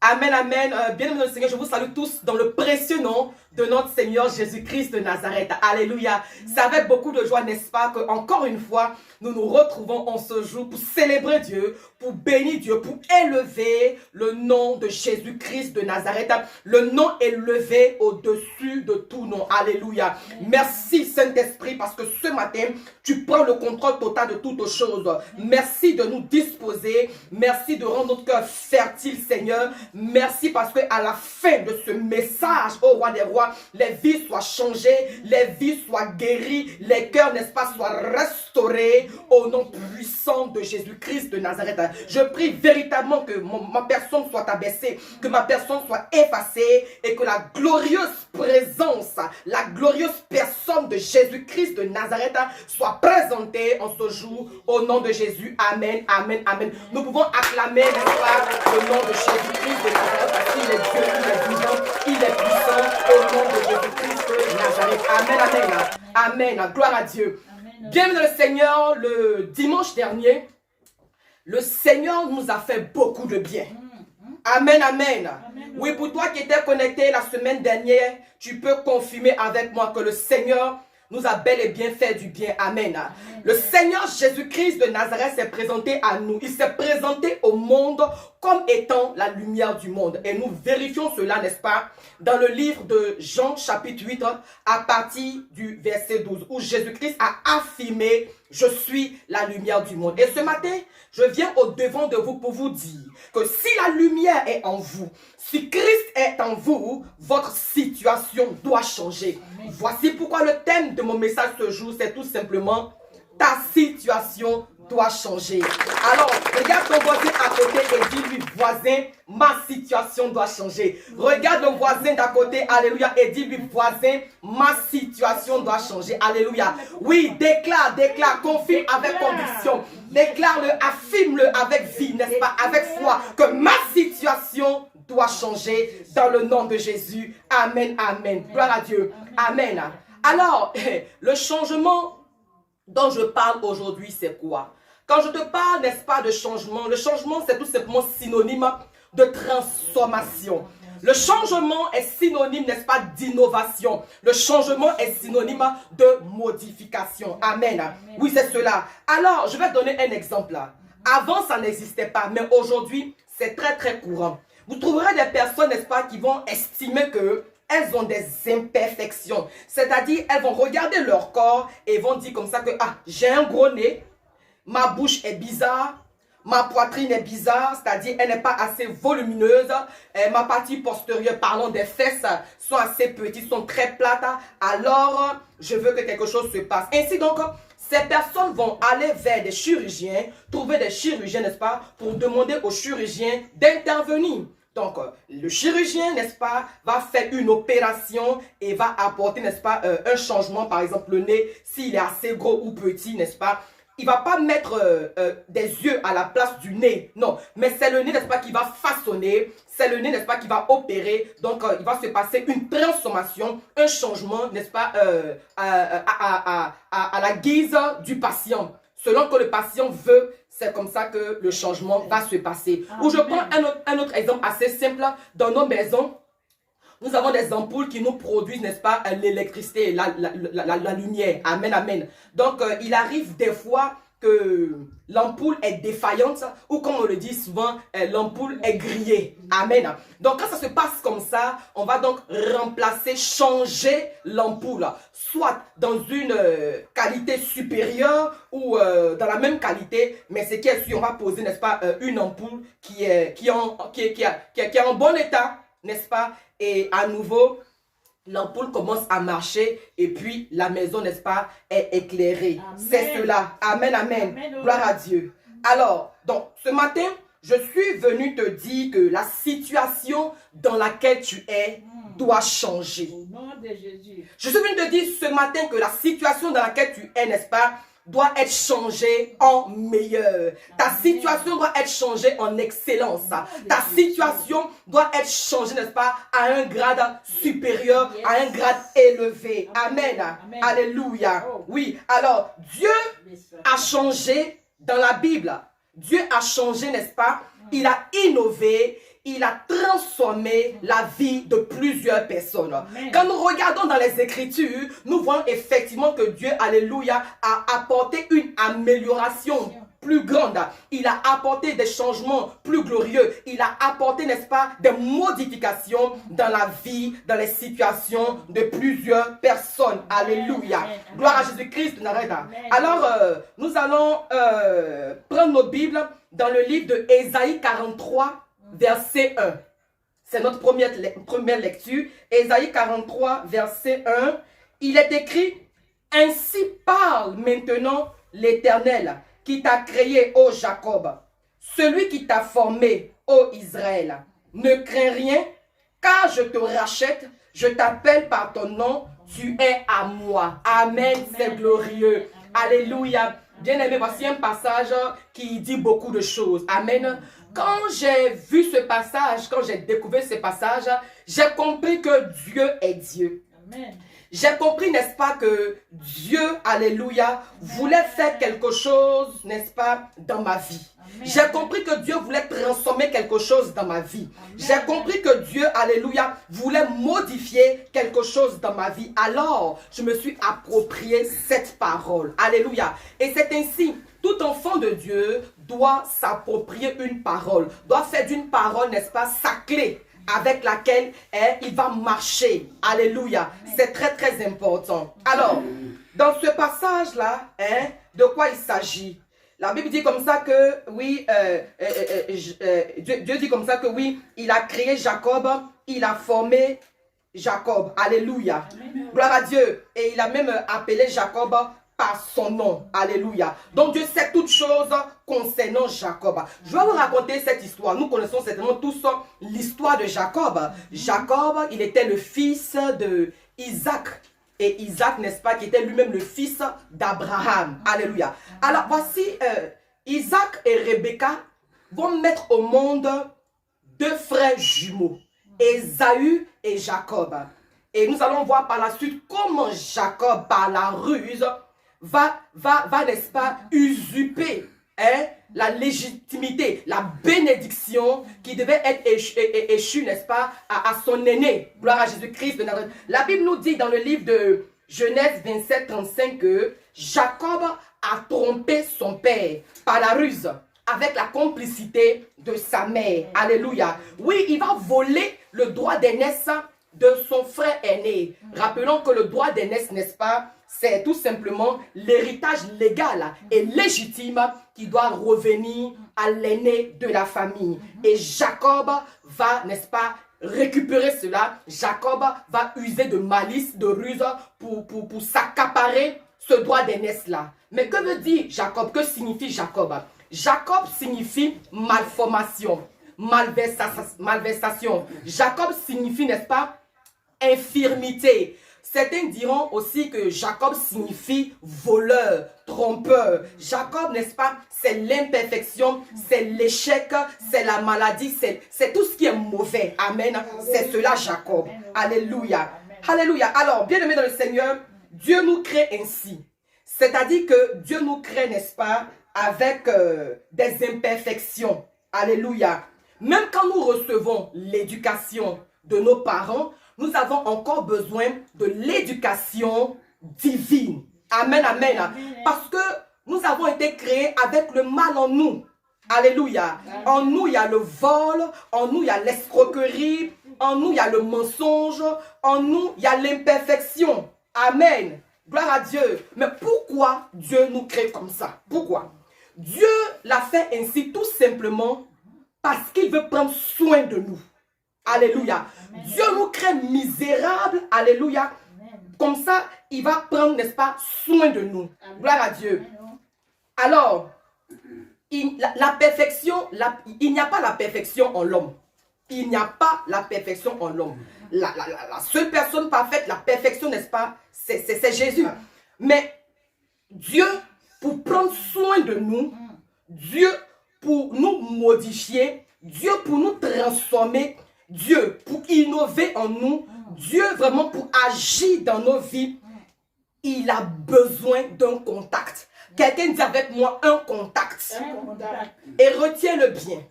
Amen, amen. Bien-aimés dans le Seigneur, je vous salue tous dans le précieux nom de notre Seigneur Jésus-Christ de Nazareth. Alléluia. C'est avec beaucoup de joie, n'est-ce pas, que encore une fois, nous nous retrouvons en ce jour pour célébrer Dieu, pour bénir Dieu, pour élever le nom de Jésus-Christ de Nazareth. Le nom élevé au-dessus de tout nom. Alléluia. Merci Saint-Esprit parce que ce matin, tu prends le contrôle total de toutes choses. Merci de nous disposer. Merci de rendre notre cœur fertile, Seigneur. Merci parce que à la fin de ce message, ô roi des rois, les vies soient changées, les vies soient guéries, les cœurs, n'est-ce pas, soient restaurés au nom puissant de Jésus-Christ de Nazareth. Je prie véritablement que ma personne soit abaissée, que ma personne soit effacée et que la glorieuse présence, la glorieuse personne de Jésus-Christ de Nazareth soit présentée en ce jour au nom de Jésus. Amen, amen, amen. Nous pouvons acclamer, n'est-ce pas, le nom de Jésus-Christ de Nazareth parce qu'il est Dieu, il est vivant, il est puissant au nom de Jésus-Christ de Nazareth. Amen, amen, amen. Gloire à Dieu. Bienvenue dans le Seigneur. Le dimanche dernier, le Seigneur nous a fait beaucoup de bien. Amen, amen. Oui, pour toi qui étais connecté la semaine dernière, tu peux confirmer avec moi que le Seigneur nous a bel et bien fait du bien. Amen. Le Seigneur Jésus-Christ de Nazareth s'est présenté à nous. Il s'est présenté au monde comme étant la lumière du monde. Et nous vérifions cela, n'est-ce pas, dans le livre de Jean chapitre 8, à partir du verset 12, où Jésus-Christ a affirmé: je suis la lumière du monde. Et ce matin, je viens au devant de vous pour vous dire que si la lumière est en vous, si Christ est en vous, votre situation doit changer. Amen. Voici pourquoi le thème de mon message ce jour, c'est tout simplement: ta situation doit changer. Alors, regarde ton voisin à côté et dis-lui: voisin, ma situation doit changer. Regarde le voisin d'à côté, alléluia, et dis-lui: voisin, ma situation doit changer. Alléluia. Oui, déclare, confirme avec conviction. Déclare-le, affirme-le avec vie, n'est-ce pas, avec foi, que ma situation doit changer dans le nom de Jésus. Amen, amen. Gloire à Dieu. Amen. Alors, le changement dont je parle aujourd'hui, c'est quoi? Quand je te parle, n'est-ce pas, de changement, le changement, c'est tout simplement synonyme de transformation. Le changement est synonyme, n'est-ce pas, d'innovation. Le changement est synonyme de modification. Amen. Oui, c'est cela. Alors, je vais donner un exemple. Avant, ça n'existait pas, mais aujourd'hui, c'est très, très courant. Vous trouverez des personnes, n'est-ce pas, qui vont estimer que elles ont des imperfections. C'est-à-dire, elles vont regarder leur corps et vont dire comme ça que: ah, j'ai un gros nez, ma bouche est bizarre, ma poitrine est bizarre, c'est-à-dire elle n'est pas assez volumineuse, ma partie postérieure, parlons des fesses, sont assez petites, sont très plates, alors je veux que quelque chose se passe. Ainsi donc, ces personnes vont aller vers des chirurgiens, trouver des chirurgiens, n'est-ce pas, pour demander aux chirurgiens d'intervenir. Donc, le chirurgien, n'est-ce pas, va faire une opération et va apporter, n'est-ce pas, un changement. Par exemple, le nez, s'il est assez gros ou petit, n'est-ce pas, il ne va pas mettre des yeux à la place du nez. Non, mais c'est le nez, n'est-ce pas, qui va façonner. C'est le nez, n'est-ce pas, qui va opérer. Donc, il va se passer une transformation, un changement, n'est-ce pas, à la guise du patient. Selon que le patient veut, c'est comme ça que le changement va se passer. Ou je prends un autre exemple assez simple. Dans nos maisons, nous avons des ampoules qui nous produisent, n'est-ce pas, l'électricité, la lumière. Amen, amen. Donc, il arrive des fois que l'ampoule est défaillante ou, comme on le dit souvent, l'ampoule est grillée. Amen. Donc, quand ça se passe comme ça, on va donc remplacer, changer l'ampoule, soit dans une qualité supérieure ou dans la même qualité, mais ce qui est sûr, on va poser, n'est-ce pas, une ampoule qui est en bon état, n'est-ce pas, et à nouveau, l'ampoule commence à marcher et puis la maison, n'est-ce pas, est éclairée. C'est cela. Amen, amen. Gloire à Dieu. Alors, donc, ce matin, je suis venu te dire que la situation dans laquelle tu es doit changer. Au nom de Jésus. Je suis venu te dire ce matin que la situation dans laquelle tu es, n'est-ce pas, doit être changée en meilleur. Ta situation doit être changée en excellence. Ta situation doit être changée, n'est-ce pas, à un grade supérieur, à un grade élevé. Amen. Alléluia. Oui, alors, Dieu a changé dans la Bible. Dieu a changé, n'est-ce pas? Il a innové. il a transformé la vie de plusieurs personnes. Quand nous regardons dans les Écritures, nous voyons effectivement que Dieu, alléluia, a apporté une amélioration plus grande. Il a apporté des changements plus glorieux. Il a apporté, n'est-ce pas, des modifications dans la vie, dans les situations de plusieurs personnes. Alléluia. Gloire à Jésus-Christ. Alors, nous allons prendre nos Bibles dans le livre de Ésaïe 43, verset 1. C'est notre première lecture. Ésaïe 43, verset 1. Il est écrit, « Ainsi parle maintenant l'Éternel, qui t'a créé, ô Jacob, celui qui t'a formé, ô Israël. Ne crains rien, car je te rachète, je t'appelle par ton nom, tu es à moi. » Amen, c'est glorieux. Alléluia. Bien-aimé, voici un passage qui dit beaucoup de choses. Amen. Quand j'ai vu ce passage, quand j'ai découvert ce passage, j'ai compris que Dieu est Dieu. Amen. J'ai compris, n'est-ce pas, que Dieu, alléluia, voulait faire quelque chose, n'est-ce pas, dans ma vie. J'ai compris que Dieu voulait transformer quelque chose dans ma vie. J'ai compris que Dieu, alléluia, voulait modifier quelque chose dans ma vie. Alors, je me suis approprié cette parole. Alléluia. Et c'est ainsi, tout enfant de Dieu doit s'approprier une parole, doit faire d'une parole, n'est-ce pas, sa clé, avec laquelle il va marcher. Alléluia. C'est très très important. Alors, dans ce passage-là, de quoi il s'agit? La Bible dit comme ça que, oui, Dieu dit comme ça que, oui, il a créé Jacob, il a formé Jacob. Alléluia. Gloire à Dieu. Et il a même appelé Jacob par son nom. Alléluia. Donc Dieu sait toutes choses concernant Jacob. Je vais vous raconter cette histoire. Nous connaissons certainement tous l'histoire de Jacob. Jacob, il était le fils de Isaac. Et Isaac, n'est-ce pas, qui était lui-même le fils d'Abraham. Alléluia. Alors voici, Isaac et Rebecca vont mettre au monde deux frères jumeaux, Ésaü et Jacob. Et nous allons voir par la suite comment Jacob, par la ruse, va n'est-ce pas, usurper la légitimité, la bénédiction qui devait être échue, n'est-ce pas, à son aîné. Gloire à Jésus-Christ de Nazareth. La Bible nous dit dans le livre de Genèse 27, 35 que Jacob a trompé son père par la ruse, avec la complicité de sa mère. Alléluia. Oui, il va voler le droit d'aînesse de son frère aîné. Rappelons que le droit d'aînesse, n'est-ce pas, c'est tout simplement l'héritage légal et légitime qui doit revenir à l'aîné de la famille. Et Jacob va, n'est-ce pas, récupérer cela. Jacob va user de malice, de ruse pour s'accaparer ce droit d'aînesse-là. Mais que veut dire Jacob? Que signifie Jacob? Jacob signifie malformation, malversation. Jacob signifie, n'est-ce pas, infirmité. Certains diront aussi que Jacob signifie voleur, trompeur. Jacob, n'est-ce pas, c'est l'imperfection, c'est l'échec, c'est la maladie, c'est tout ce qui est mauvais. Amen. C'est cela Jacob. Alléluia. Alléluia. Alors, bien-aimés dans le Seigneur, Dieu nous crée ainsi. C'est-à-dire que Dieu nous crée, n'est-ce pas, avec des imperfections. Alléluia. Même quand nous recevons l'éducation de nos parents, nous avons encore besoin de l'éducation divine. Amen, amen. Parce que nous avons été créés avec le mal en nous. Alléluia. En nous, il y a le vol. En nous, il y a l'escroquerie. En nous, il y a le mensonge. En nous, il y a l'imperfection. Amen. Gloire à Dieu. Mais pourquoi Dieu nous crée comme ça? Pourquoi? Dieu l'a fait ainsi tout simplement parce qu'il veut prendre soin de nous. Alléluia. Amen. Dieu nous crée misérables. Alléluia. Amen. Comme ça, il va prendre, n'est-ce pas, soin de nous. Amen. Gloire à Dieu. Amen. Alors, la perfection, il n'y a pas la perfection en l'homme. Il n'y a pas la perfection en l'homme. La seule personne parfaite, la perfection, n'est-ce pas, c'est Jésus. Mais Dieu, pour prendre soin de nous, Dieu pour nous modifier, Dieu pour nous transformer, Dieu pour innover en nous, Dieu vraiment pour agir dans nos vies, il a besoin d'un contact. Quelqu'un dit avec moi un contact. Et retiens-le bien.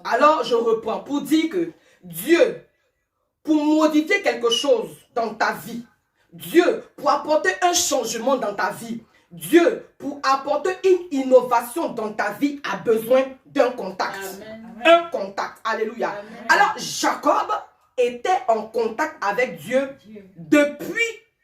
Alors, je reprends pour dire que Dieu, pour modifier quelque chose dans ta vie, Dieu, pour apporter un changement dans ta vie, Dieu, pour apporter une innovation dans ta vie, a besoin d'un contact. Amen. Un contact. Alléluia. Amen. Alors, Jacob était en contact avec Dieu depuis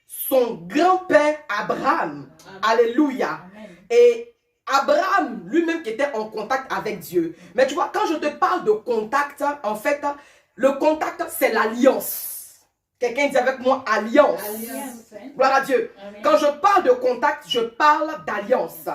son grand-père Abraham. Amen. Alléluia. Amen. Et Abraham lui-même qui était en contact avec Dieu. Mais tu vois, quand je te parle de contact, en fait, le contact, c'est l'alliance. Quelqu'un dit avec moi alliance. Alliance. Gloire à Dieu. Amen. Quand je parle de contact, je parle d'alliance.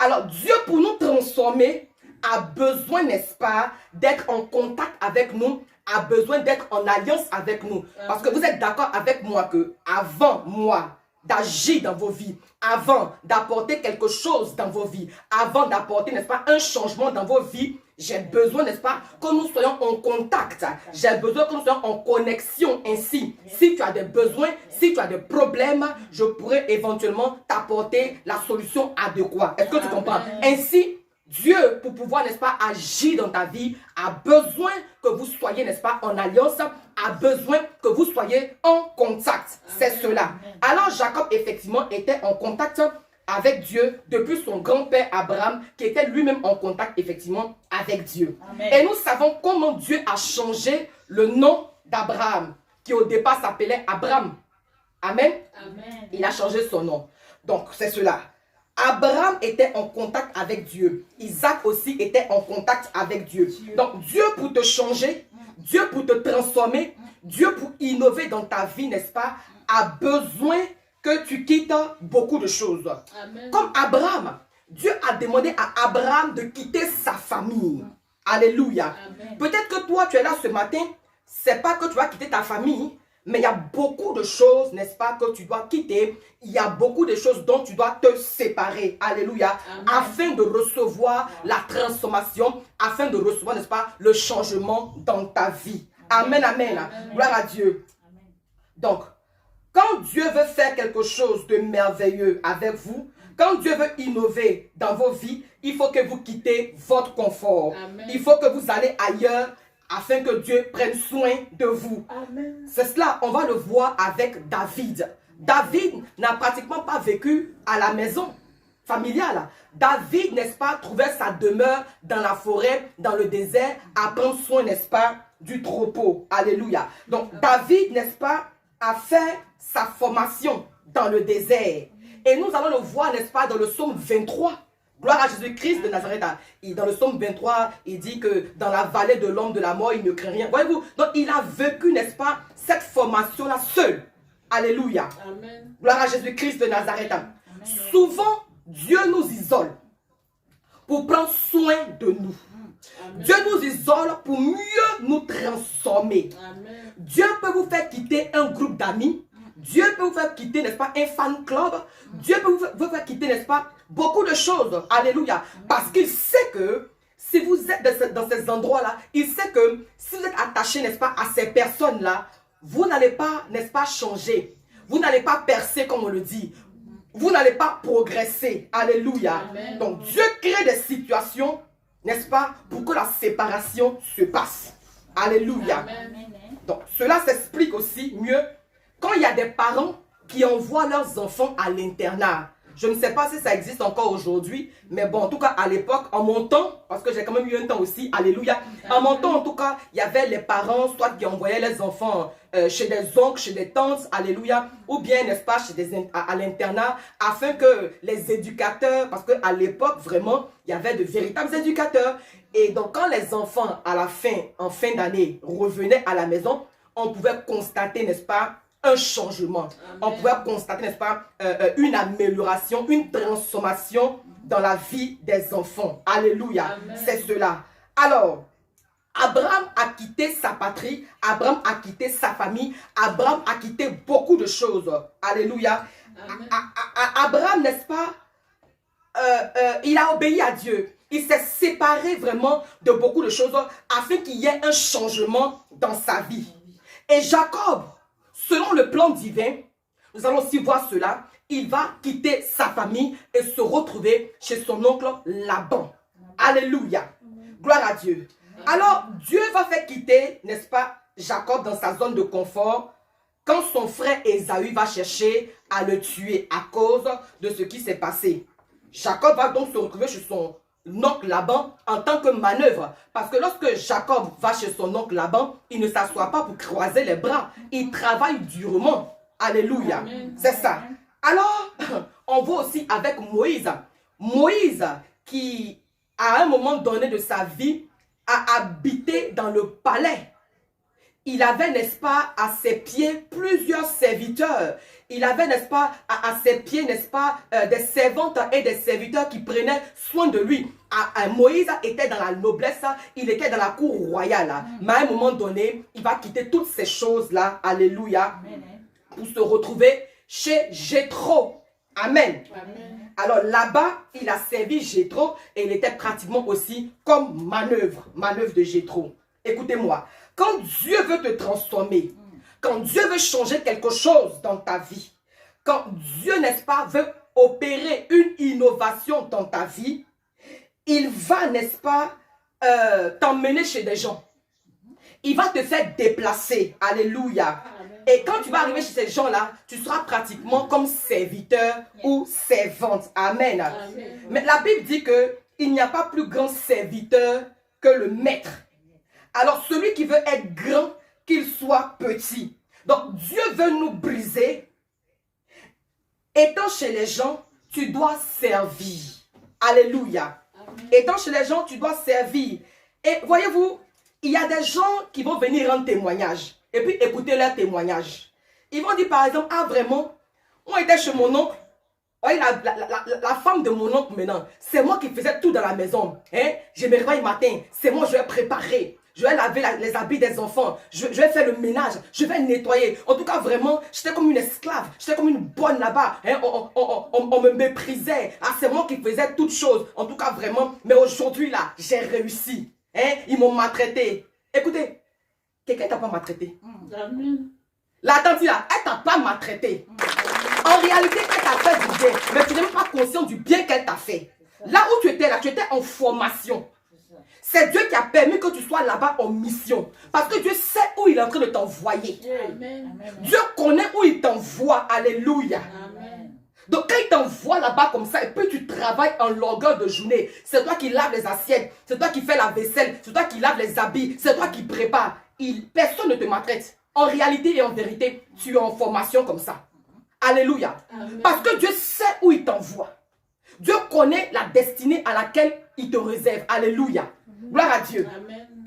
Alors, Dieu, pour nous transformer, a besoin, n'est-ce pas, d'être en contact avec nous, a besoin d'être en alliance avec nous. Parce que vous êtes d'accord avec moi que avant moi d'agir dans vos vies, avant d'apporter quelque chose dans vos vies, avant d'apporter, n'est-ce pas, un changement dans vos vies, j'ai besoin, n'est-ce pas, que nous soyons en contact. J'ai besoin que nous soyons en connexion ainsi. Si tu as des besoins, si tu as des problèmes, je pourrais éventuellement t'apporter la solution adéquate. Est-ce que tu comprends? Ainsi, Dieu, pour pouvoir, n'est-ce pas, agir dans ta vie, a besoin que vous soyez, n'est-ce pas, en alliance, a besoin que vous soyez en contact. C'est cela. Alors, Jacob, effectivement, était en contact avec Dieu depuis son grand-père Abraham, qui était lui-même en contact, effectivement, avec Dieu. Amen. Et nous savons comment Dieu a changé le nom d'Abraham, qui au départ s'appelait Abraham. Amen. Amen. Il a changé son nom. Donc, c'est cela. Abraham était en contact avec Dieu. Isaac aussi était en contact avec Dieu. Donc, Dieu pour te changer, Dieu pour te transformer, Dieu pour innover dans ta vie, n'est-ce pas, a besoin que tu quittes beaucoup de choses. Amen. Comme Abraham, Dieu a demandé à Abraham de quitter sa famille. Alléluia. Amen. Peut-être que toi, tu es là ce matin, c'est pas que tu vas quitter ta famille, mais il y a beaucoup de choses, n'est-ce pas, que tu dois quitter. Il y a beaucoup de choses dont tu dois te séparer. Alléluia. Amen. Afin de recevoir la transformation, afin de recevoir, n'est-ce pas, le changement dans ta vie. Amen, amen. Amen. Gloire à Dieu. Amen. Donc, quand Dieu veut faire quelque chose de merveilleux avec vous, quand Dieu veut innover dans vos vies, il faut que vous quittez votre confort. Amen. Il faut que vous allez ailleurs afin que Dieu prenne soin de vous. Amen. C'est cela, on va le voir avec David. David n'a pratiquement pas vécu à la maison familiale. David, n'est-ce pas, trouvait sa demeure dans la forêt, dans le désert, à prendre soin, n'est-ce pas, du troupeau. Alléluia. Donc, David, n'est-ce pas, a fait sa formation dans le désert. Et nous allons le voir, n'est-ce pas, dans le psaume 23. Gloire à Jésus-Christ de Nazareth. Et dans le psaume 23, il dit que dans la vallée de l'homme de la mort, il ne craint rien. Voyez-vous, donc il a vécu, n'est-ce pas, cette formation-là seul. Alléluia. Amen. Gloire à Jésus-Christ de Nazareth. Souvent, Dieu nous isole pour prendre soin de nous. Amen. Dieu nous isole pour mieux nous transformer. Amen. Dieu peut vous faire quitter un groupe d'amis. Dieu peut vous faire quitter, n'est-ce pas, un fan club. Dieu peut vous faire quitter, n'est-ce pas, beaucoup de choses. Alléluia. Parce qu'il sait que si vous êtes dans ces endroits-là, il sait que si vous êtes attaché, n'est-ce pas, à ces personnes-là, vous n'allez pas, n'est-ce pas, changer. Vous n'allez pas percer, comme on le dit. Vous n'allez pas progresser. Alléluia. Amen. Donc Dieu crée des situations, n'est-ce pas, pour que la séparation se passe. Alléluia. Amen. Donc cela s'explique aussi mieux quand il y a des parents qui envoient leurs enfants à l'internat. Je ne sais pas si ça existe encore aujourd'hui, mais bon, en tout cas, à l'époque, en mon temps, parce que j'ai quand même eu un temps aussi, alléluia, en mon temps, en tout cas, il y avait les parents, soit qui envoyaient les enfants chez des oncles, chez des tantes, alléluia, ou bien, n'est-ce pas, à l'internat, afin que les éducateurs, parce qu'à l'époque, vraiment, il y avait de véritables éducateurs, et donc quand les enfants, à la fin, en fin d'année, revenaient à la maison, on pouvait constater, n'est-ce pas, un changement. Amen. On pouvait constater, n'est-ce pas, une amélioration, une transformation dans la vie des enfants. Alléluia. C'est cela. Alors, Abraham a quitté sa patrie, Abraham a quitté sa famille, Abraham a quitté beaucoup de choses. Alléluia. Abraham, n'est-ce pas, il a obéi à Dieu. Il s'est séparé vraiment de beaucoup de choses afin qu'il y ait un changement dans sa vie. Et Jacob, selon le plan divin, nous allons aussi voir cela, il va quitter sa famille et se retrouver chez son oncle Laban. Alléluia. Gloire à Dieu. Alors, Dieu va faire quitter, n'est-ce pas, Jacob dans sa zone de confort quand son frère Ésaü va chercher à le tuer à cause de ce qui s'est passé. Jacob va donc se retrouver chez son oncle Laban en tant que manœuvre. Parce que lorsque Jacob va chez son oncle Laban, il ne s'assoit pas pour croiser les bras. Il travaille durement. Alléluia. C'est ça. Alors, on voit aussi avec Moïse. Moïse qui, à un moment donné de sa vie, a habité dans le palais. Il avait, n'est-ce pas, à ses pieds plusieurs serviteurs. Il avait, n'est-ce pas, à ses pieds, n'est-ce pas, des servantes et des serviteurs qui prenaient soin de lui. Moïse était dans la noblesse, il était dans la cour royale. Mais à un moment donné, il va quitter toutes ces choses-là, alléluia, pour se retrouver chez Jéthro. Amen. Alors là-bas, il a servi Jéthro et il était pratiquement aussi comme manœuvre de Jéthro. Écoutez-moi. Quand Dieu veut te transformer, quand Dieu veut changer quelque chose dans ta vie, quand Dieu, n'est-ce pas, veut opérer une innovation dans ta vie, il va, n'est-ce pas, t'emmener chez des gens. Il va te faire déplacer. Alléluia. Et quand tu vas arriver chez ces gens-là, tu seras pratiquement comme serviteur ou servante. Amen. Amen. Mais la Bible dit qu'il n'y a pas plus grand serviteur que le maître. Alors, celui qui veut être grand, qu'il soit petit. Donc, Dieu veut nous briser. Étant chez les gens, tu dois servir. Alléluia. Étant chez les gens, tu dois servir. Et voyez-vous, il y a des gens qui vont venir rendre témoignage. Et puis, écouter leur témoignage. Ils vont dire, par exemple, ah vraiment, on était chez mon oncle. Voyez, la femme de mon oncle maintenant, c'est moi qui faisais tout dans la maison. Hein? Je me réveille le matin, c'est moi je vais préparer. Je vais laver les habits des enfants. Je vais faire le ménage. Je vais nettoyer. En tout cas, vraiment, j'étais comme une esclave. J'étais comme une bonne là-bas. Hein? On me méprisait. Ah, c'est moi qui faisais toutes choses. En tout cas, vraiment. Mais aujourd'hui, là, j'ai réussi. Hein? Ils m'ont maltraité. Écoutez, quelqu'un t'a pas maltraité. La tante là, elle t'a pas maltraité. En réalité, elle t'a fait du bien. Mais tu n'es même pas conscient du bien qu'elle t'a fait. Là où tu étais en formation. C'est Dieu qui a permis que tu sois là-bas en mission. Parce que Dieu sait où il est en train de t'envoyer. Dieu connaît où il t'envoie. Alléluia. Amen. Donc quand il t'envoie là-bas comme ça, et puis tu travailles en longueur de journée, c'est toi qui laves les assiettes, c'est toi qui fais la vaisselle, c'est toi qui laves les habits, c'est toi qui prépares. Personne ne te maltraite. En réalité et en vérité, tu es en formation comme ça. Alléluia. Amen. Parce que Dieu sait où il t'envoie. Dieu connaît la destinée à laquelle il te réserve. Alléluia. Gloire à Dieu.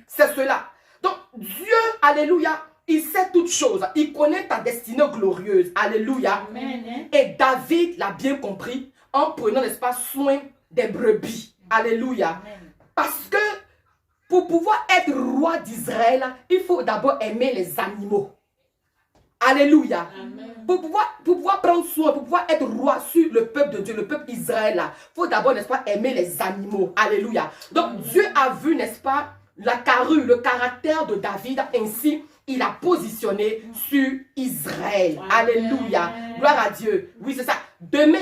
C'est cela. Donc, Dieu, alléluia, il sait toutes choses. Il connaît ta destinée glorieuse. Alléluia. Amen. Et David l'a bien compris en prenant, n'est-ce pas, soin des brebis. Alléluia. Amen. Parce que pour pouvoir être roi d'Israël, il faut d'abord aimer les animaux. Alléluia. Amen. Pour pouvoir prendre soin, pour pouvoir être roi sur le peuple de Dieu, le peuple Israël, il faut d'abord, n'est-ce pas, aimer les animaux. Alléluia. Donc, Amen. Dieu a vu, n'est-ce pas, la carrure, le caractère de David, ainsi, il a positionné sur Israël. Amen. Alléluia. Gloire à Dieu. Oui, c'est ça. Demain,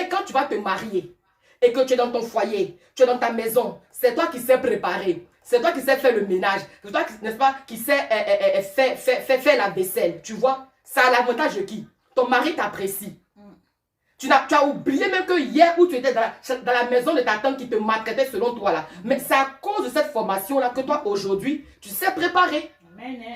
quand tu vas te marier et que tu es dans ton foyer, tu es dans ta maison, c'est toi qui sais préparer. C'est toi qui sais faire le ménage. C'est toi, n'est-ce pas, qui sais faire la vaisselle. Tu vois, ça a l'avantage de qui? Ton mari t'apprécie. Tu as oublié même que hier où tu étais dans la maison de ta tante qui te maltraitait selon toi là. Mais c'est à cause de cette formation là que toi aujourd'hui, tu sais préparer.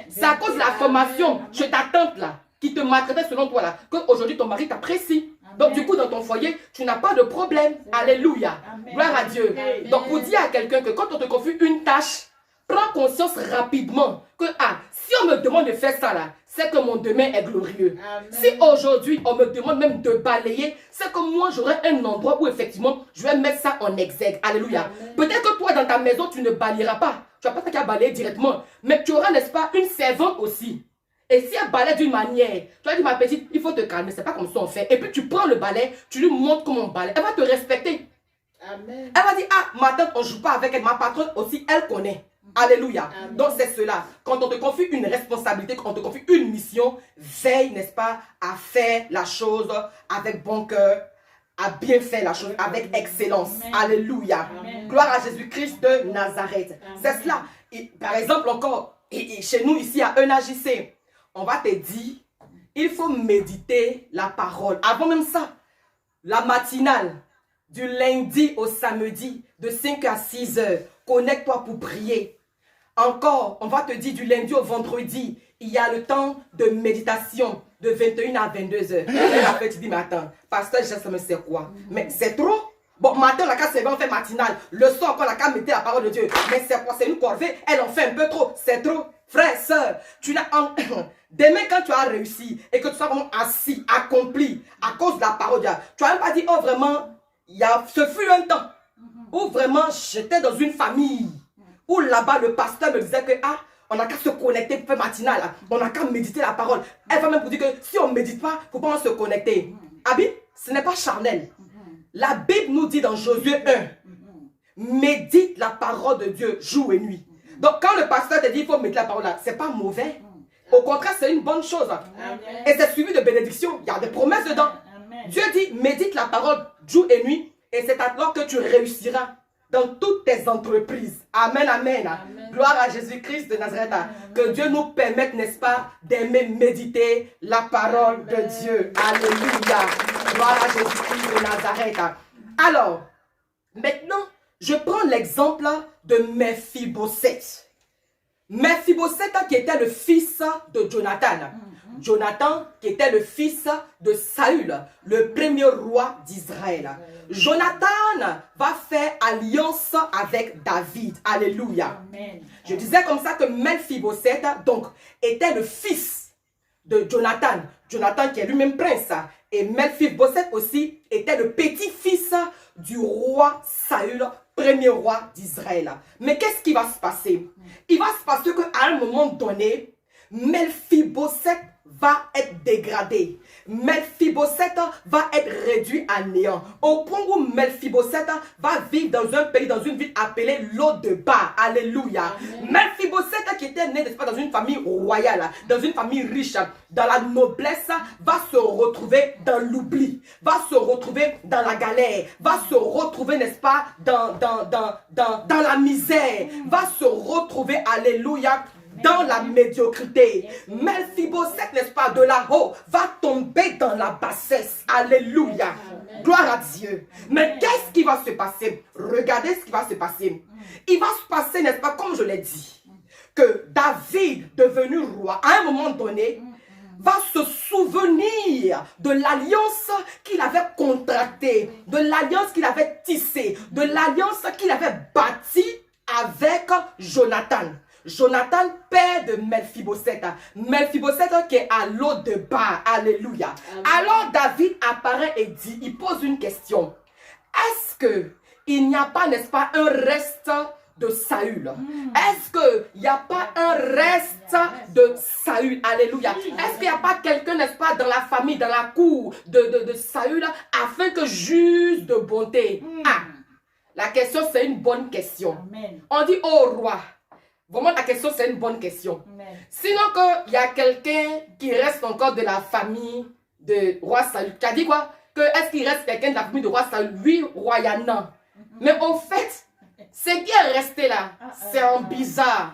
C'est à cause de la formation chez ta tante là qui te maltraitait selon toi là qu'aujourd'hui ton mari t'apprécie. Donc du coup dans ton foyer, tu n'as pas de problème. Alléluia. Amen. Gloire à Dieu. Amen. Donc pour dire à quelqu'un que quand on te confie une tâche, prends conscience rapidement que si on me demande de faire ça là, c'est que mon demain est glorieux. Amen. Si aujourd'hui on me demande même de balayer, c'est que moi j'aurai un endroit où effectivement je vais mettre ça en exergue. Alléluia. Peut-être que toi dans ta maison tu ne balayeras pas. Tu n'as pas ça qu'à balayer directement. Mais tu auras, n'est-ce pas, une servante aussi. Et si elle balaye d'une manière, tu vas dire ma petite, il faut te calmer, c'est pas comme ça on fait. Et puis tu prends le balai, tu lui montres comment on balaye. Elle va te respecter. Amen. Elle va dire, ma tante, on ne joue pas avec elle. Ma patronne aussi, elle connaît. Alléluia. Amen. Donc c'est cela. Quand on te confie une responsabilité, quand on te confie une mission, veille, n'est-ce pas, à faire la chose avec bon cœur, à bien faire la chose avec excellence. Amen. Alléluia. Amen. Gloire à Jésus-Christ de Nazareth. C'est cela. Et, par exemple, encore, et chez nous, ici à ENAJC, on va te dire, il faut méditer la parole. Avant même ça, la matinale, du lundi au samedi, de 5 à 6 heures, connecte-toi pour prier. Encore, on va te dire du lundi au vendredi, il y a le temps de méditation de 21 à 22 heures. Et après, tu dis, mais attends, pasteur, ça me sert quoi? Mais c'est trop. Bon, matin, la case, on fait matinale. Le soir, encore, la case, mettez la parole de Dieu. Mais c'est quoi? C'est une corvée. Elle en fait un peu trop. C'est trop. Frère, sœur, tu n'as... Demain, quand tu as réussi et que tu sois vraiment assis, accompli, à cause de la parole de Dieu, tu n'as même pas dit, oh, vraiment, ce fut un temps où vraiment j'étais dans une famille. Où là-bas, le pasteur me disait que, ah, on n'a qu'à se connecter pour faire matinale. On n'a qu'à méditer la parole. Elle va même vous dire que si on ne médite pas, il ne faut pas se connecter. Abi, ce n'est pas charnel. La Bible nous dit dans Josué 1, médite la parole de Dieu jour et nuit. Donc quand le pasteur te dit qu'il faut méditer la parole là, ce n'est pas mauvais. Au contraire, c'est une bonne chose. Et c'est suivi de bénédictions. Il y a des promesses dedans. Dieu dit, médite la parole jour et nuit. Et c'est alors que tu réussiras dans toutes tes entreprises. Amen, amen. Amen. Gloire à Jésus-Christ de Nazareth. Que Dieu nous permette, n'est-ce pas, d'aimer méditer la parole de Dieu. Alléluia. Gloire à Jésus-Christ de Nazareth. Alors, maintenant, je prends l'exemple de Mephibosheth. Mephibosheth qui était le fils de Jonathan. Jonathan qui était le fils de Saül, le premier roi d'Israël. Jonathan va faire alliance avec David. Alléluia. Amen. Je disais comme ça que Mephibosheth donc était le fils de Jonathan. Jonathan qui est lui-même prince. Et Mephibosheth aussi était le petit-fils du roi Saül, premier roi d'Israël. Mais qu'est-ce qui va se passer? Il va se passer qu'à un moment donné, Mephibosheth va être dégradé. Mephibosheth va être réduit à néant. Au point où Mephibosheth va vivre dans un pays, dans une ville appelée Lo-debar. Alléluia. Mephibosheth qui était né, n'est-ce pas, dans une famille royale, dans une famille riche, dans la noblesse, va se retrouver dans l'oubli, va se retrouver dans la galère, va se retrouver, n'est-ce pas, dans la misère, va se retrouver, alléluia, dans la médiocrité. Mephibosheth, n'est-ce pas, de là-haut, va tomber dans la bassesse. Alléluia. Gloire à Dieu. Mais qu'est-ce qui va se passer? Regardez ce qui va se passer. Il va se passer, n'est-ce pas, comme je l'ai dit, que David, devenu roi, à un moment donné, va se souvenir de l'alliance qu'il avait contractée, de l'alliance qu'il avait tissée, de l'alliance qu'il avait bâtie avec Jonathan. Jonathan, père de Mephibosheth. Mephibosheth qui est à Lo-debar. Alléluia. Amen. Alors David apparaît et dit, il pose une question. Est-ce qu'il n'y a pas, n'est-ce pas, un reste de Saül? Est-ce qu'il n'y a pas un reste de Saül? Alléluia. Est-ce qu'il n'y a pas quelqu'un, n'est-ce pas, dans la famille, dans la cour de Saül, afin que juge de bonté? Ah, la question, c'est une bonne question. Amen. On dit, oh roi, vraiment, la question, c'est une bonne question. Amen. Sinon, qu'il y a quelqu'un qui reste encore de la famille de roi Saül. Tu as dit quoi? Que est-ce qu'il reste quelqu'un de la famille de roi Saül? Oui, roi Yana. Mais au fait, ce qui est resté là, c'est un bizarre.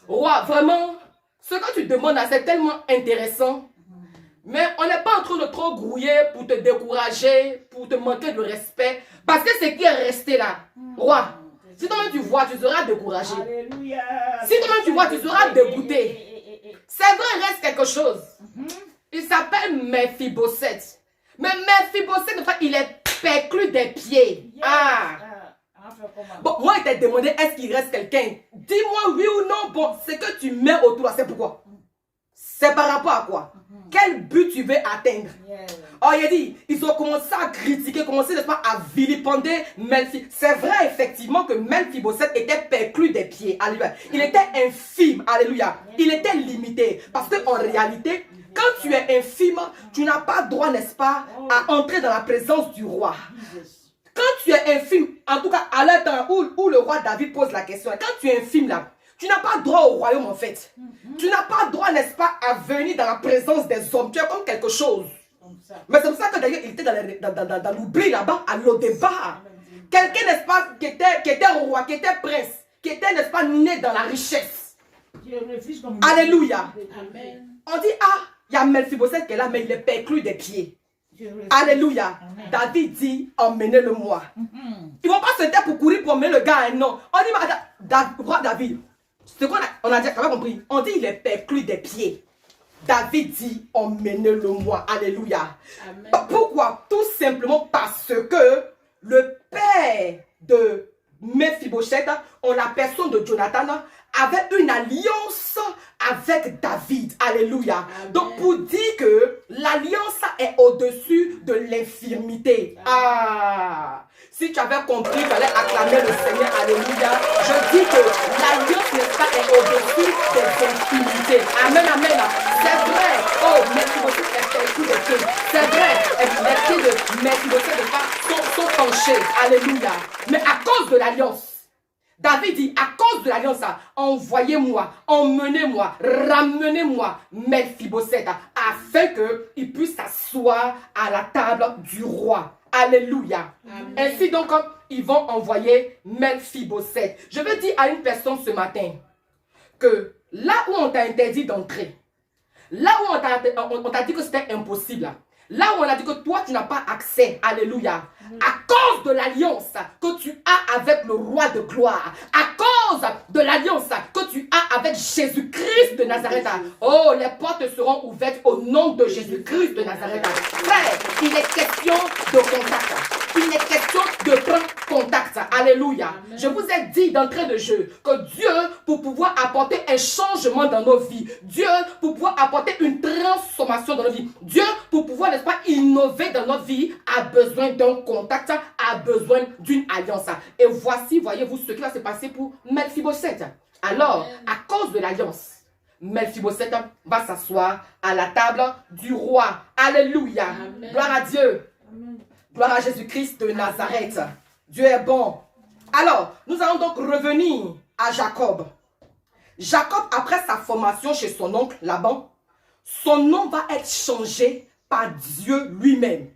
Roi, vraiment, ce que tu demandes là, c'est tellement intéressant. Mais on n'est pas en train de trop grouiller pour te décourager, pour te manquer de respect. Parce que ce qui est resté là, roi, si toi-même tu vois, tu seras découragé. Alléluia. Si toi-même tu vois, tu seras dégoûté. C'est vrai, il reste quelque chose. Il s'appelle Mephibosheth. Mais Mephibosheth, en fait, il est perclus des pieds. Ah. Bon, moi, il t'a demandé, est-ce qu'il reste quelqu'un? Dis-moi oui ou non. Bon, ce que tu mets autour, c'est pourquoi? C'est par rapport à quoi? Quel but tu veux atteindre? Oh, il a dit, ils ont commencé à critiquer, commencé, n'est-ce pas, à vilipender Mephibosheth. C'est vrai, effectivement, que Mephibosheth était perclus des pieds. Alléluia. Il était infime. Alléluia. Il était limité. Parce qu'en réalité, quand tu es infime, tu n'as pas droit, n'est-ce pas, à entrer dans la présence du roi. Quand tu es infime, en tout cas, à l'instant où le roi David pose la question, quand tu es infime là, tu n'as pas droit au royaume en fait. Tu n'as pas droit, n'est-ce pas, à venir dans la présence des hommes. Tu es comme quelque chose. Mais c'est pour ça que d'ailleurs, il était dans l'oubli là-bas, à Lo-debar. Quelqu'un, n'est-ce pas, qui était roi, qui était prince, qui était, n'est-ce pas, né dans la richesse. Alléluia. Amen. On dit, ah, il y a Mephibosheth qui est là, mais il est perclus des pieds. Alléluia. Amen. David dit, emmenez-le-moi. Ils ne vont pas se taire pour courir pour emmener le gars, non. On dit, roi David, ce qu'on a, on a déjà compris. On dit, il est perclus des pieds. David dit, emmenez-le-moi. Alléluia. Amen. Pourquoi? Tout simplement parce que le père de Mephibosheth, en la personne de Jonathan, avait une alliance avec David. Alléluia. Amen. Donc pour dire que l'alliance est au-dessus de l'infirmité. Ah, si tu avais compris, il fallait acclamer le Seigneur. Alléluia. Je dis que l'alliance, n'est-ce pas, est au-dessus des infirmités. Amen, amen. C'est vrai. Oh, Mephibosheth est perclus des pieds. C'est vrai. Les pieds de Mephibosheth sont penchés. Alléluia. Mais à cause de l'alliance, David dit, à cause de l'alliance, envoyez-moi, emmenez-moi, ramenez-moi Mephibosheth, afin qu'il puisse s'asseoir à la table du roi. Alléluia. Amen. Ainsi donc, ils vont envoyer Mephibosheth. Je veux dire à une personne ce matin que là où on t'a interdit d'entrer, là où on t'a dit que c'était impossible, là où on a dit que toi tu n'as pas accès, alléluia, à cause de l'alliance que tu as avec le roi de gloire, à cause de l'alliance que tu as avec Jésus-Christ de Nazareth, oh, les portes seront ouvertes au nom de Jésus-Christ de Nazareth. Frère, il est question de contact. Il est question de prendre contact. Alléluia. Amen. Je vous ai dit d'entrée de jeu que Dieu, pour pouvoir apporter un changement dans nos vies, Dieu, pour pouvoir apporter une transformation dans nos vies, Dieu, pour pouvoir, n'est-ce pas, innover dans notre vie, a besoin d'un contact, a besoin d'une alliance. Et voici, voyez-vous, ce qui va se passer pour Mephibosheth. Alors, Amen. à cause de l'alliance, Mephibosheth va s'asseoir à la table du roi. Alléluia. Amen. Gloire à Dieu. Amen. Gloire à Jésus-Christ de Nazareth. Dieu est bon. Alors, nous allons donc revenir à Jacob. Jacob, après sa formation chez son oncle Laban, son nom va être changé par Dieu lui-même.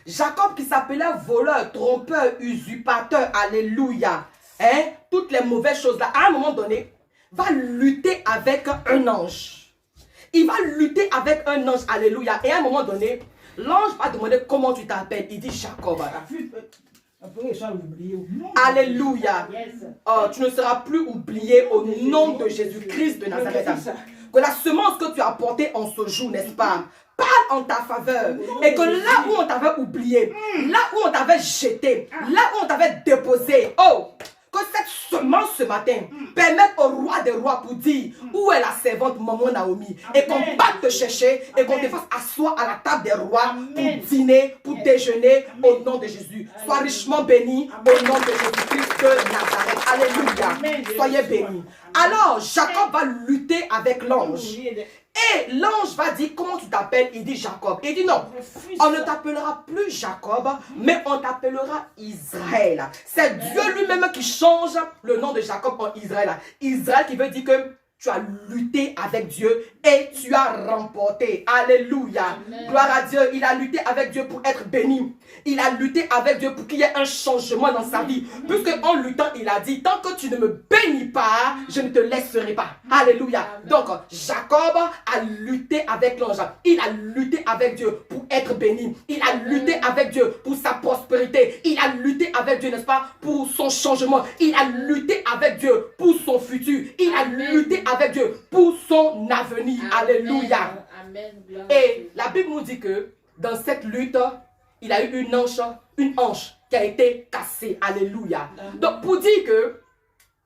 Jacob qui s'appelait voleur, trompeur, usurpateur, alléluia. Hein? Toutes les mauvaises choses là, à un moment donné, va lutter avec un ange. Il va lutter avec un ange, alléluia. Et à un moment donné, l'ange va demander comment tu t'appelles. Il dit Jacob. Alléluia. Oh, tu ne seras plus oublié au nom de Jésus-Christ de Nazareth. Que la semence que tu as portée en ce jour, n'est-ce pas, parle en ta faveur. Et que là où on t'avait oublié, là où on t'avait jeté, là où on t'avait déposé, oh, que cette semence ce matin permette au roi des rois pour dire où est la servante maman Naomi. Et qu'on parte te chercher et qu'on te fasse asseoir à la table des rois pour dîner, pour déjeuner au nom de Jésus. Sois richement béni au nom de Jésus-Christ de Nazareth. Alléluia. Soyez bénis. Alors Jacob va lutter avec l'ange. Et l'ange va dire comment tu t'appelles. Il dit Jacob. Il dit non, on ne t'appellera plus Jacob, mais on t'appellera Israël. C'est Dieu lui-même qui change le nom de Jacob en Israël. Israël qui veut dire que tu as lutté avec Dieu et tu as remporté. Alléluia. Amen. Gloire à Dieu. Il a lutté avec Dieu pour être béni. Il a lutté avec Dieu pour qu'il y ait un changement dans sa vie. Puisque en luttant, il a dit, tant que tu ne me bénis pas, je ne te laisserai pas. Alléluia. Amen. Donc, Jacob a lutté avec l'ange. Il a lutté avec Dieu pour être béni. Il a lutté avec Dieu pour sa prospérité. Il a lutté avec Dieu, n'est-ce pas, pour son changement. Il a lutté avec Dieu pour son futur. Il a Amen. lutté avec Dieu pour son avenir. Alléluia. Amen. Gloire à Et Dieu. la Bible nous dit que dans cette lutte, il a eu une hanche qui a été cassée. Alléluia. Amen. Donc pour dire que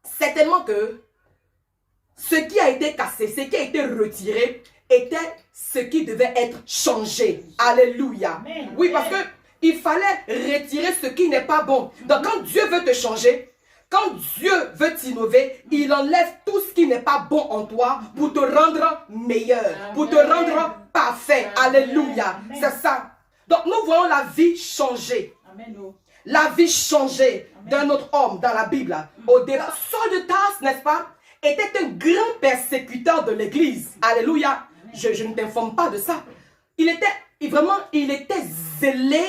certainement que ce qui a été cassé, ce qui a été retiré, était ce qui devait être changé. Alléluia. Amen. Oui, parce que il fallait retirer ce qui n'est pas bon. Donc quand Dieu veut te changer, quand Dieu veut t'innover, il enlève tout ce qui n'est pas bon en toi pour te rendre meilleur, pour te rendre parfait. Amen. Alléluia. Amen. C'est ça. Donc nous voyons la vie changer. Amen. Oh. La vie changée d'un autre homme dans la Bible. Au départ, Saul de Tarse, n'est-ce pas, était un grand persécuteur de l'église. Alléluia. Je ne t'informe pas de ça. Il était zélé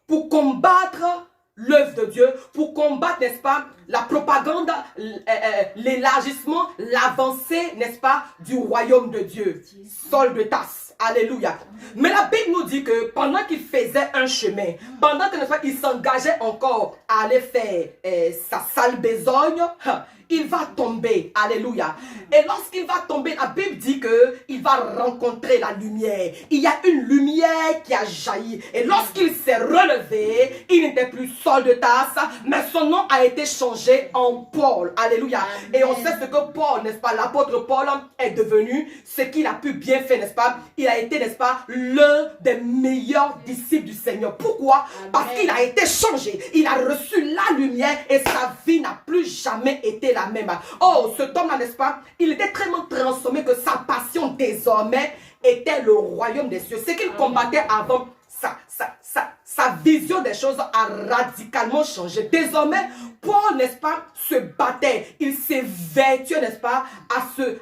pour combattre l'œuvre de Dieu, pour combattre, n'est-ce pas, la propagande, l'élargissement, l'avancée, n'est-ce pas, du royaume de Dieu. Saul de Tarse. Alléluia. Mais la Bible nous dit que pendant qu'il faisait un chemin, pendant que, n'est-ce pas, il s'engageait encore à aller faire sa sale besogne, il va tomber. Alléluia. Et lorsqu'il va tomber, la Bible dit qu'il va rencontrer la lumière. Il y a une lumière qui a jailli. Et lorsqu'il s'est relevé, il n'était plus Saul de Tarse, mais son nom a été changé en Paul. Alléluia. Et on sait ce que Paul, n'est-ce pas, l'apôtre Paul est devenu, ce qu'il a pu bien faire, n'est-ce pas. Il a été, n'est-ce pas, l'un des meilleurs disciples du Seigneur. Pourquoi? Parce qu'il a été changé. Il a reçu la lumière et sa vie n'a plus jamais été la même. Oh, cet homme-là, n'est-ce pas, il était tellement transformé que sa passion désormais était le royaume des cieux. Ce qu'il combattait avant, sa vision des choses a radicalement changé. Désormais, Paul, n'est-ce pas, se battait. Il s'est vêtu, n'est-ce pas, à se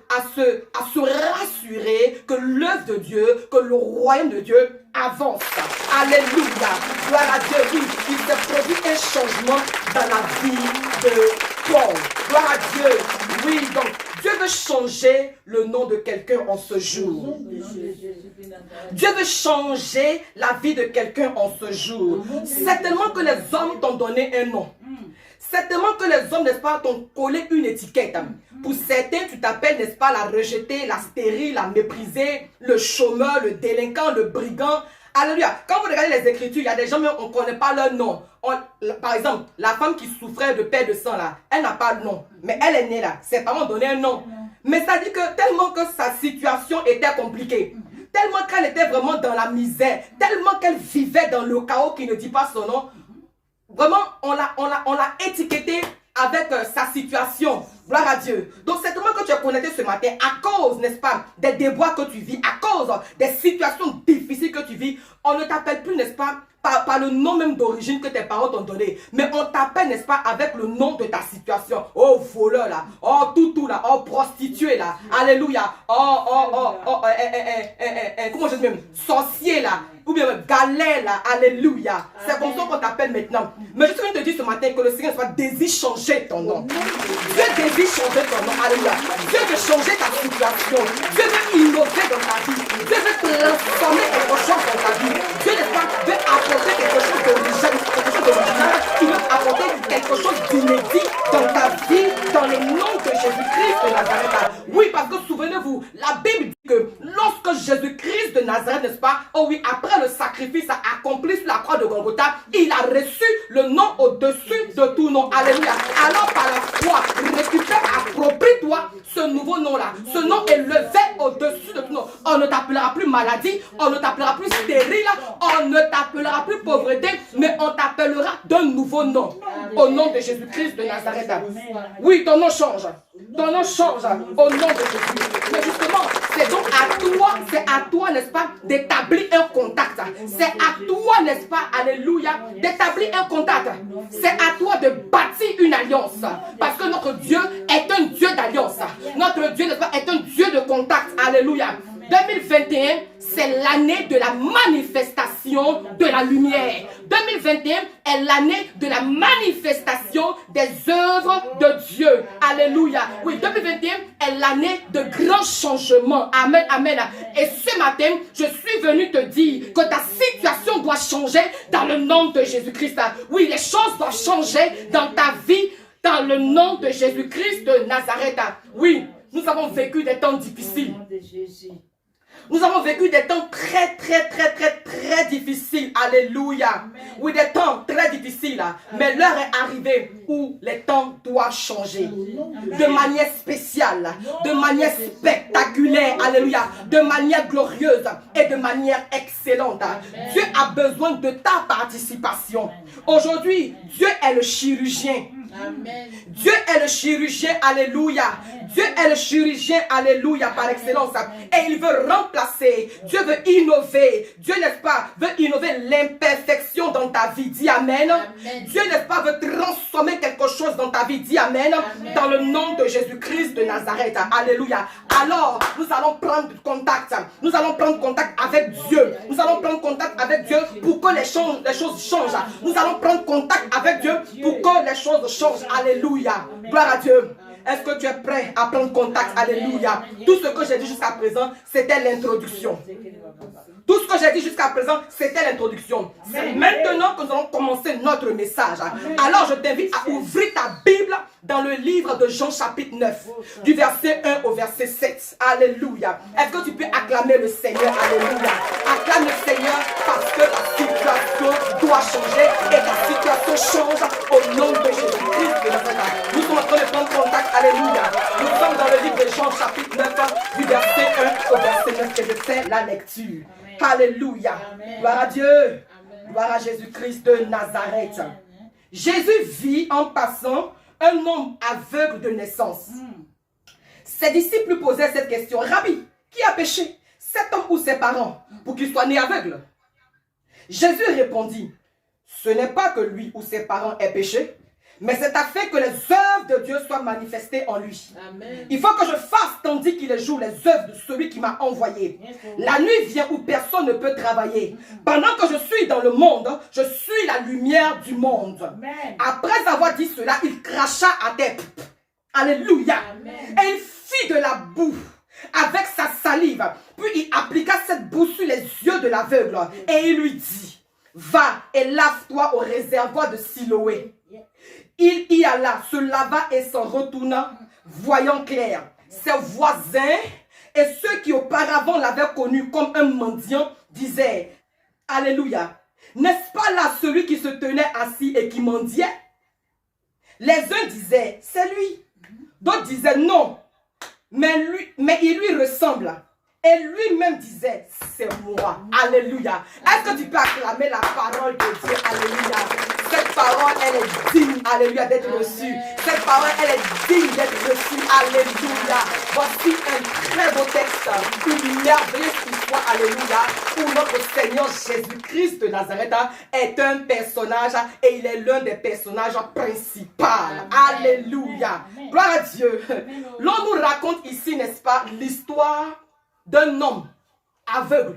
rassurer que l'œuvre de Dieu, que le royaume de Dieu avance. Alléluia. Gloire à Dieu. Oui, il s'est produit un changement dans la vie de Paul. Gloire à Dieu. Oui, donc Dieu veut changer le nom de quelqu'un en ce jour. Dieu veut changer la vie de quelqu'un en ce jour. Certainement que les hommes t'ont donné un nom. Certainement que les hommes, n'est-ce pas, t'ont collé une étiquette. Pour certains, tu t'appelles, n'est-ce pas, la rejetée, la stérile, la méprisée, le chômeur, le délinquant, le brigand. Alléluia. Quand vous regardez les Écritures, il y a des gens, mais on ne connaît pas leur nom. Par exemple, la femme qui souffrait de perte de sang, là, elle n'a pas de nom. Mais elle est née là. Ses parents ont donné un nom. Mais ça dit que tellement que sa situation était compliquée, tellement qu'elle était vraiment dans la misère, tellement qu'elle vivait dans le chaos qui ne dit pas son nom, vraiment, on l'a étiquetée avec sa situation. Gloire à Dieu. Donc, certainement que tu es connecté ce matin à cause, n'est-ce pas, des déboires que tu vis, à cause des situations difficiles que tu vis. On ne t'appelle plus, n'est-ce pas, par le nom même d'origine que tes parents t'ont donné. Mais on t'appelle, n'est-ce pas, avec le nom de ta situation. Oh, voleur là. Oh, toutou là. Oh, prostituée là. Alléluia. Comment je dis même? Sorcier là. Ou bien galère là. Alléluia. C'est comme ça qu'on t'appelle maintenant. Mais je suis venu te dire ce matin que le Seigneur désire changer ton nom. Dieu désire changer ton nom. Alléluia. Dieu veut changer ta situation. Dieu veut innover dans ta vie. Dieu veut transformer quelque chose dans ta vie. Dieu, n'est-ce pas, veut apporter quelque chose d'original. Il veut apporter quelque chose d'inédit dans ta vie, dans le nom de Jésus-Christ de Nazareth. Oui, parce que souvenez-vous, la Bible dit que lorsque Jésus-Christ de Nazareth, n'est-ce pas, oh oui, après le sacrifice accompli sur la croix de Golgotha, il a reçu le nom au-dessus de tout nom. Alléluia. Alors par la foi, récupère, approprie-toi ce nouveau nom-là. Ce nom est levé au-dessus de tout nom. On ne t'appellera plus maladie, on ne t'appellera plus stérile, on ne t'appellera plus pauvreté, mais on t'appellera d'un nouveau nom. Au nom de Jésus-Christ de Nazareth. Oui, ton nom change. Ton nom change au nom de Jésus. Mais justement, c'est à toi, n'est-ce pas, d'établir un contact. C'est à toi, n'est-ce pas, alléluia, d'établir un contact. C'est à toi de bâtir une alliance. Parce que notre Dieu est un Dieu d'alliance. Notre Dieu, n'est-ce pas, est un Dieu de contact. Alléluia. 2021, c'est l'année de la manifestation de la lumière. 2021 est l'année de la manifestation des œuvres de Dieu. Alléluia. Oui, 2021 est l'année de grands changements. Amen, amen. Et ce matin, je suis venu te dire que ta situation doit changer dans le nom de Jésus-Christ. Oui, les choses doivent changer dans ta vie, dans le nom de Jésus-Christ de Nazareth. Oui, nous avons vécu des temps difficiles. Nous avons vécu des temps très difficiles. Alléluia. Amen. Oui, des temps très difficiles. Mais l'heure est arrivée où les temps doivent changer. Amen. De manière spéciale, de manière spectaculaire. Alléluia. De manière glorieuse et de manière excellente. Amen. Dieu a besoin de ta participation. Aujourd'hui, Dieu est le chirurgien. Amen. Dieu est le chirurgien, alléluia. Amen. Dieu est le chirurgien, alléluia, par excellence. Et il veut remplacer, Dieu veut innover. Dieu, n'est-ce pas, veut innover l'imperfection dans ta vie. Dis amen. Amen. Dieu, n'est-ce pas, veut transformer quelque chose dans ta vie. Dis amen. Amen. Dans le nom de Jésus-Christ de Nazareth. Alléluia. alors nous allons prendre contact. Nous allons prendre contact avec Dieu. Nous allons prendre contact avec Dieu pour que les choses changent. Nous allons prendre contact avec Dieu pour que les choses changent. Alléluia. Gloire à Dieu. Est-ce que tu es prêt à prendre contact? Alléluia. Tout ce que j'ai dit jusqu'à présent, c'était l'introduction. Tout ce que j'ai dit jusqu'à présent, c'était l'introduction. C'est maintenant que nous allons commencer notre message. Alors je t'invite à ouvrir ta Bible dans le livre de Jean chapitre 9, du verset 1 au verset 7. Alléluia. Est-ce que tu peux acclamer le Seigneur? Alléluia. Acclame le Seigneur parce que la situation doit changer et ta situation change au nom de Jésus-Christ. Nous sommes en train de prendre contact. Alléluia. Nous sommes dans le livre de Jean chapitre 9, du verset 1 au verset 9 et je fais la lecture. Alléluia. Gloire à Dieu. Gloire à Jésus-Christ de Nazareth. Jésus vit en passant un homme aveugle de naissance. Ses disciples lui posaient cette question. Rabbi, qui a péché, cet homme ou ses parents, pour qu'il soit né aveugle? Jésus répondit, ce n'est pas que lui ou ses parents aient péché, mais c'est afin que les œuvres de Dieu soient manifestées en lui. Amen. Il faut que je fasse tandis qu'il joue les œuvres de celui qui m'a envoyé. La nuit vient où personne ne peut travailler. Pendant que je suis dans le monde, je suis la lumière du monde. Amen. Après avoir dit cela, il cracha à terre. Alléluia. Amen. Et il fit de la boue avec sa salive. Puis il appliqua cette boue sur les yeux de l'aveugle. Et il lui dit, va et lave-toi au réservoir de Siloé. Il y alla, se lava et s'en retourna, voyant clair. Ses voisins et ceux qui auparavant l'avaient connu comme un mendiant disaient, alléluia, n'est-ce pas là celui qui se tenait assis et qui mendiait? Les uns disaient, c'est lui. D'autres disaient, non, mais il lui ressemble. Et lui-même disait, c'est moi. Alléluia. Est-ce que tu peux acclamer la parole de Dieu? Alléluia. Cette parole, elle est digne, alléluia, d'être reçue. Cette parole, elle est digne d'être reçue. Alléluia. Voici un très beau texte, une merveilleuse histoire, alléluia, où notre Seigneur Jésus-Christ de Nazareth est un personnage et il est l'un des personnages principaux. Alléluia. Gloire à Dieu. L'on nous raconte ici, n'est-ce pas, l'histoire d'un homme aveugle.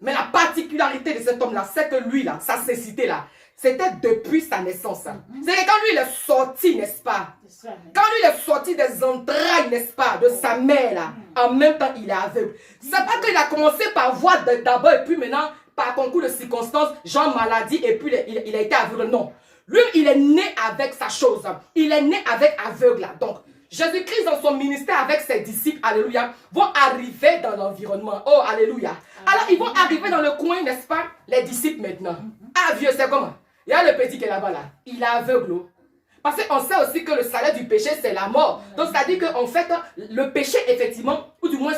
Mais la particularité de cet homme-là, c'est que lui, là, sa cécité-là, c'était depuis sa naissance. C'est que quand lui, il est sorti, n'est-ce pas? Quand lui, il est sorti des entrailles, n'est-ce pas, de sa mère, là, en même temps, il est aveugle. C'est pas qu'il a commencé par voir d'abord, et puis maintenant, par concours de circonstances, genre maladie, et puis il a été aveugle. Non. Lui, il est né avec sa chose. Il est né avec aveugle, là. Donc, Jésus-Christ dans son ministère avec ses disciples, alléluia, vont arriver dans l'environnement. Oh, alléluia. Alors, ils vont arriver dans le coin, n'est-ce pas, les disciples maintenant. Ah, vieux, c'est comment? Il y a le petit qui est là-bas, là. Il est aveugle. Parce qu'on sait aussi que le salaire du péché, c'est la mort. Donc, c'est-à-dire qu'en fait, le péché, effectivement, ou du moins,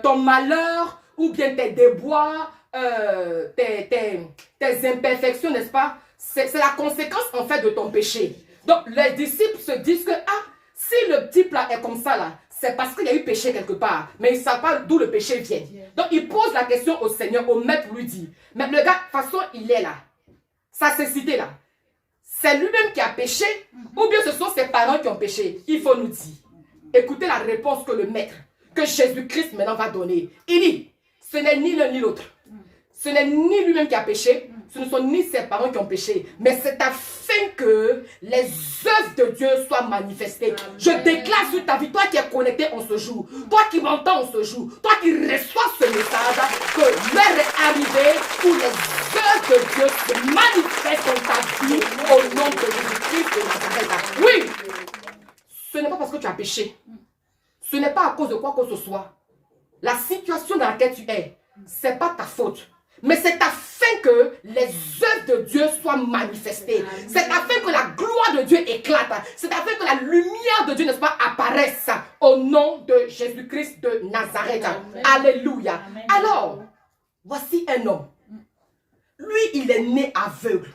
ton malheur, ou bien tes déboires, tes imperfections, n'est-ce pas? C'est la conséquence, en fait, de ton péché. Donc, les disciples se disent que, si le type là est comme ça là, c'est parce qu'il y a eu péché quelque part. Mais ils ne savent pas d'où le péché vient. Donc, ils posent la question au Seigneur, au maître lui dit, mais le gars, de toute façon, il est là. Sa cécité là. C'est lui-même qui a péché ou bien ce sont ses parents qui ont péché? Il faut nous dire. Écoutez la réponse que le maître, que Jésus-Christ maintenant va donner. Il dit, ce n'est ni l'un ni l'autre. Ce n'est ni lui-même qui a péché, ce ne sont ni ses parents qui ont péché, mais c'est afin que les œuvres de Dieu soient manifestées. Amen. Je déclare sur ta vie, toi qui es connecté en ce jour, toi qui m'entends en ce jour, toi qui reçois ce message, que l'heure est arrivée où les œuvres de Dieu se manifestent dans ta vie au nom de Jésus-Christ de Nazareth. Oui, ce n'est pas parce que tu as péché, ce n'est pas à cause de quoi que ce soit. La situation dans laquelle tu es, ce n'est pas ta faute. Mais c'est afin que les œuvres de Dieu soient manifestées. C'est afin que la gloire de Dieu éclate. C'est afin que la lumière de Dieu, n'est-ce pas, apparaisse au nom de Jésus-Christ de Nazareth. Amen. Alléluia. Amen. Alors, voici un homme. Lui, il est né aveugle.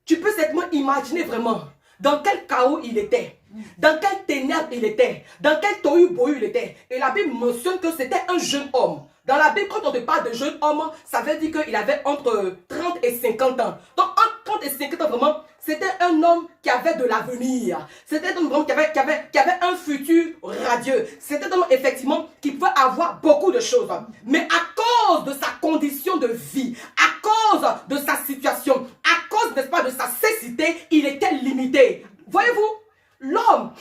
Tu peux certainement imaginer vraiment dans quel chaos il était. Dans quelle ténèbre il était. Dans quel tohu-bohu il était. Et la Bible mentionne que c'était un jeune homme. Dans la Bible, quand on te parle de jeune homme, ça veut dire qu'il avait entre 30 et 50 ans. Donc, entre 30 et 50 ans, vraiment, c'était un homme qui avait de l'avenir. C'était un homme qui avait un futur radieux. C'était un homme, effectivement, qui pouvait avoir beaucoup de choses. Mais à cause de sa condition de vie, à cause de sa situation, à cause, n'est-ce pas, de sa cécité, il était limité. Voyez-vous, l'homme,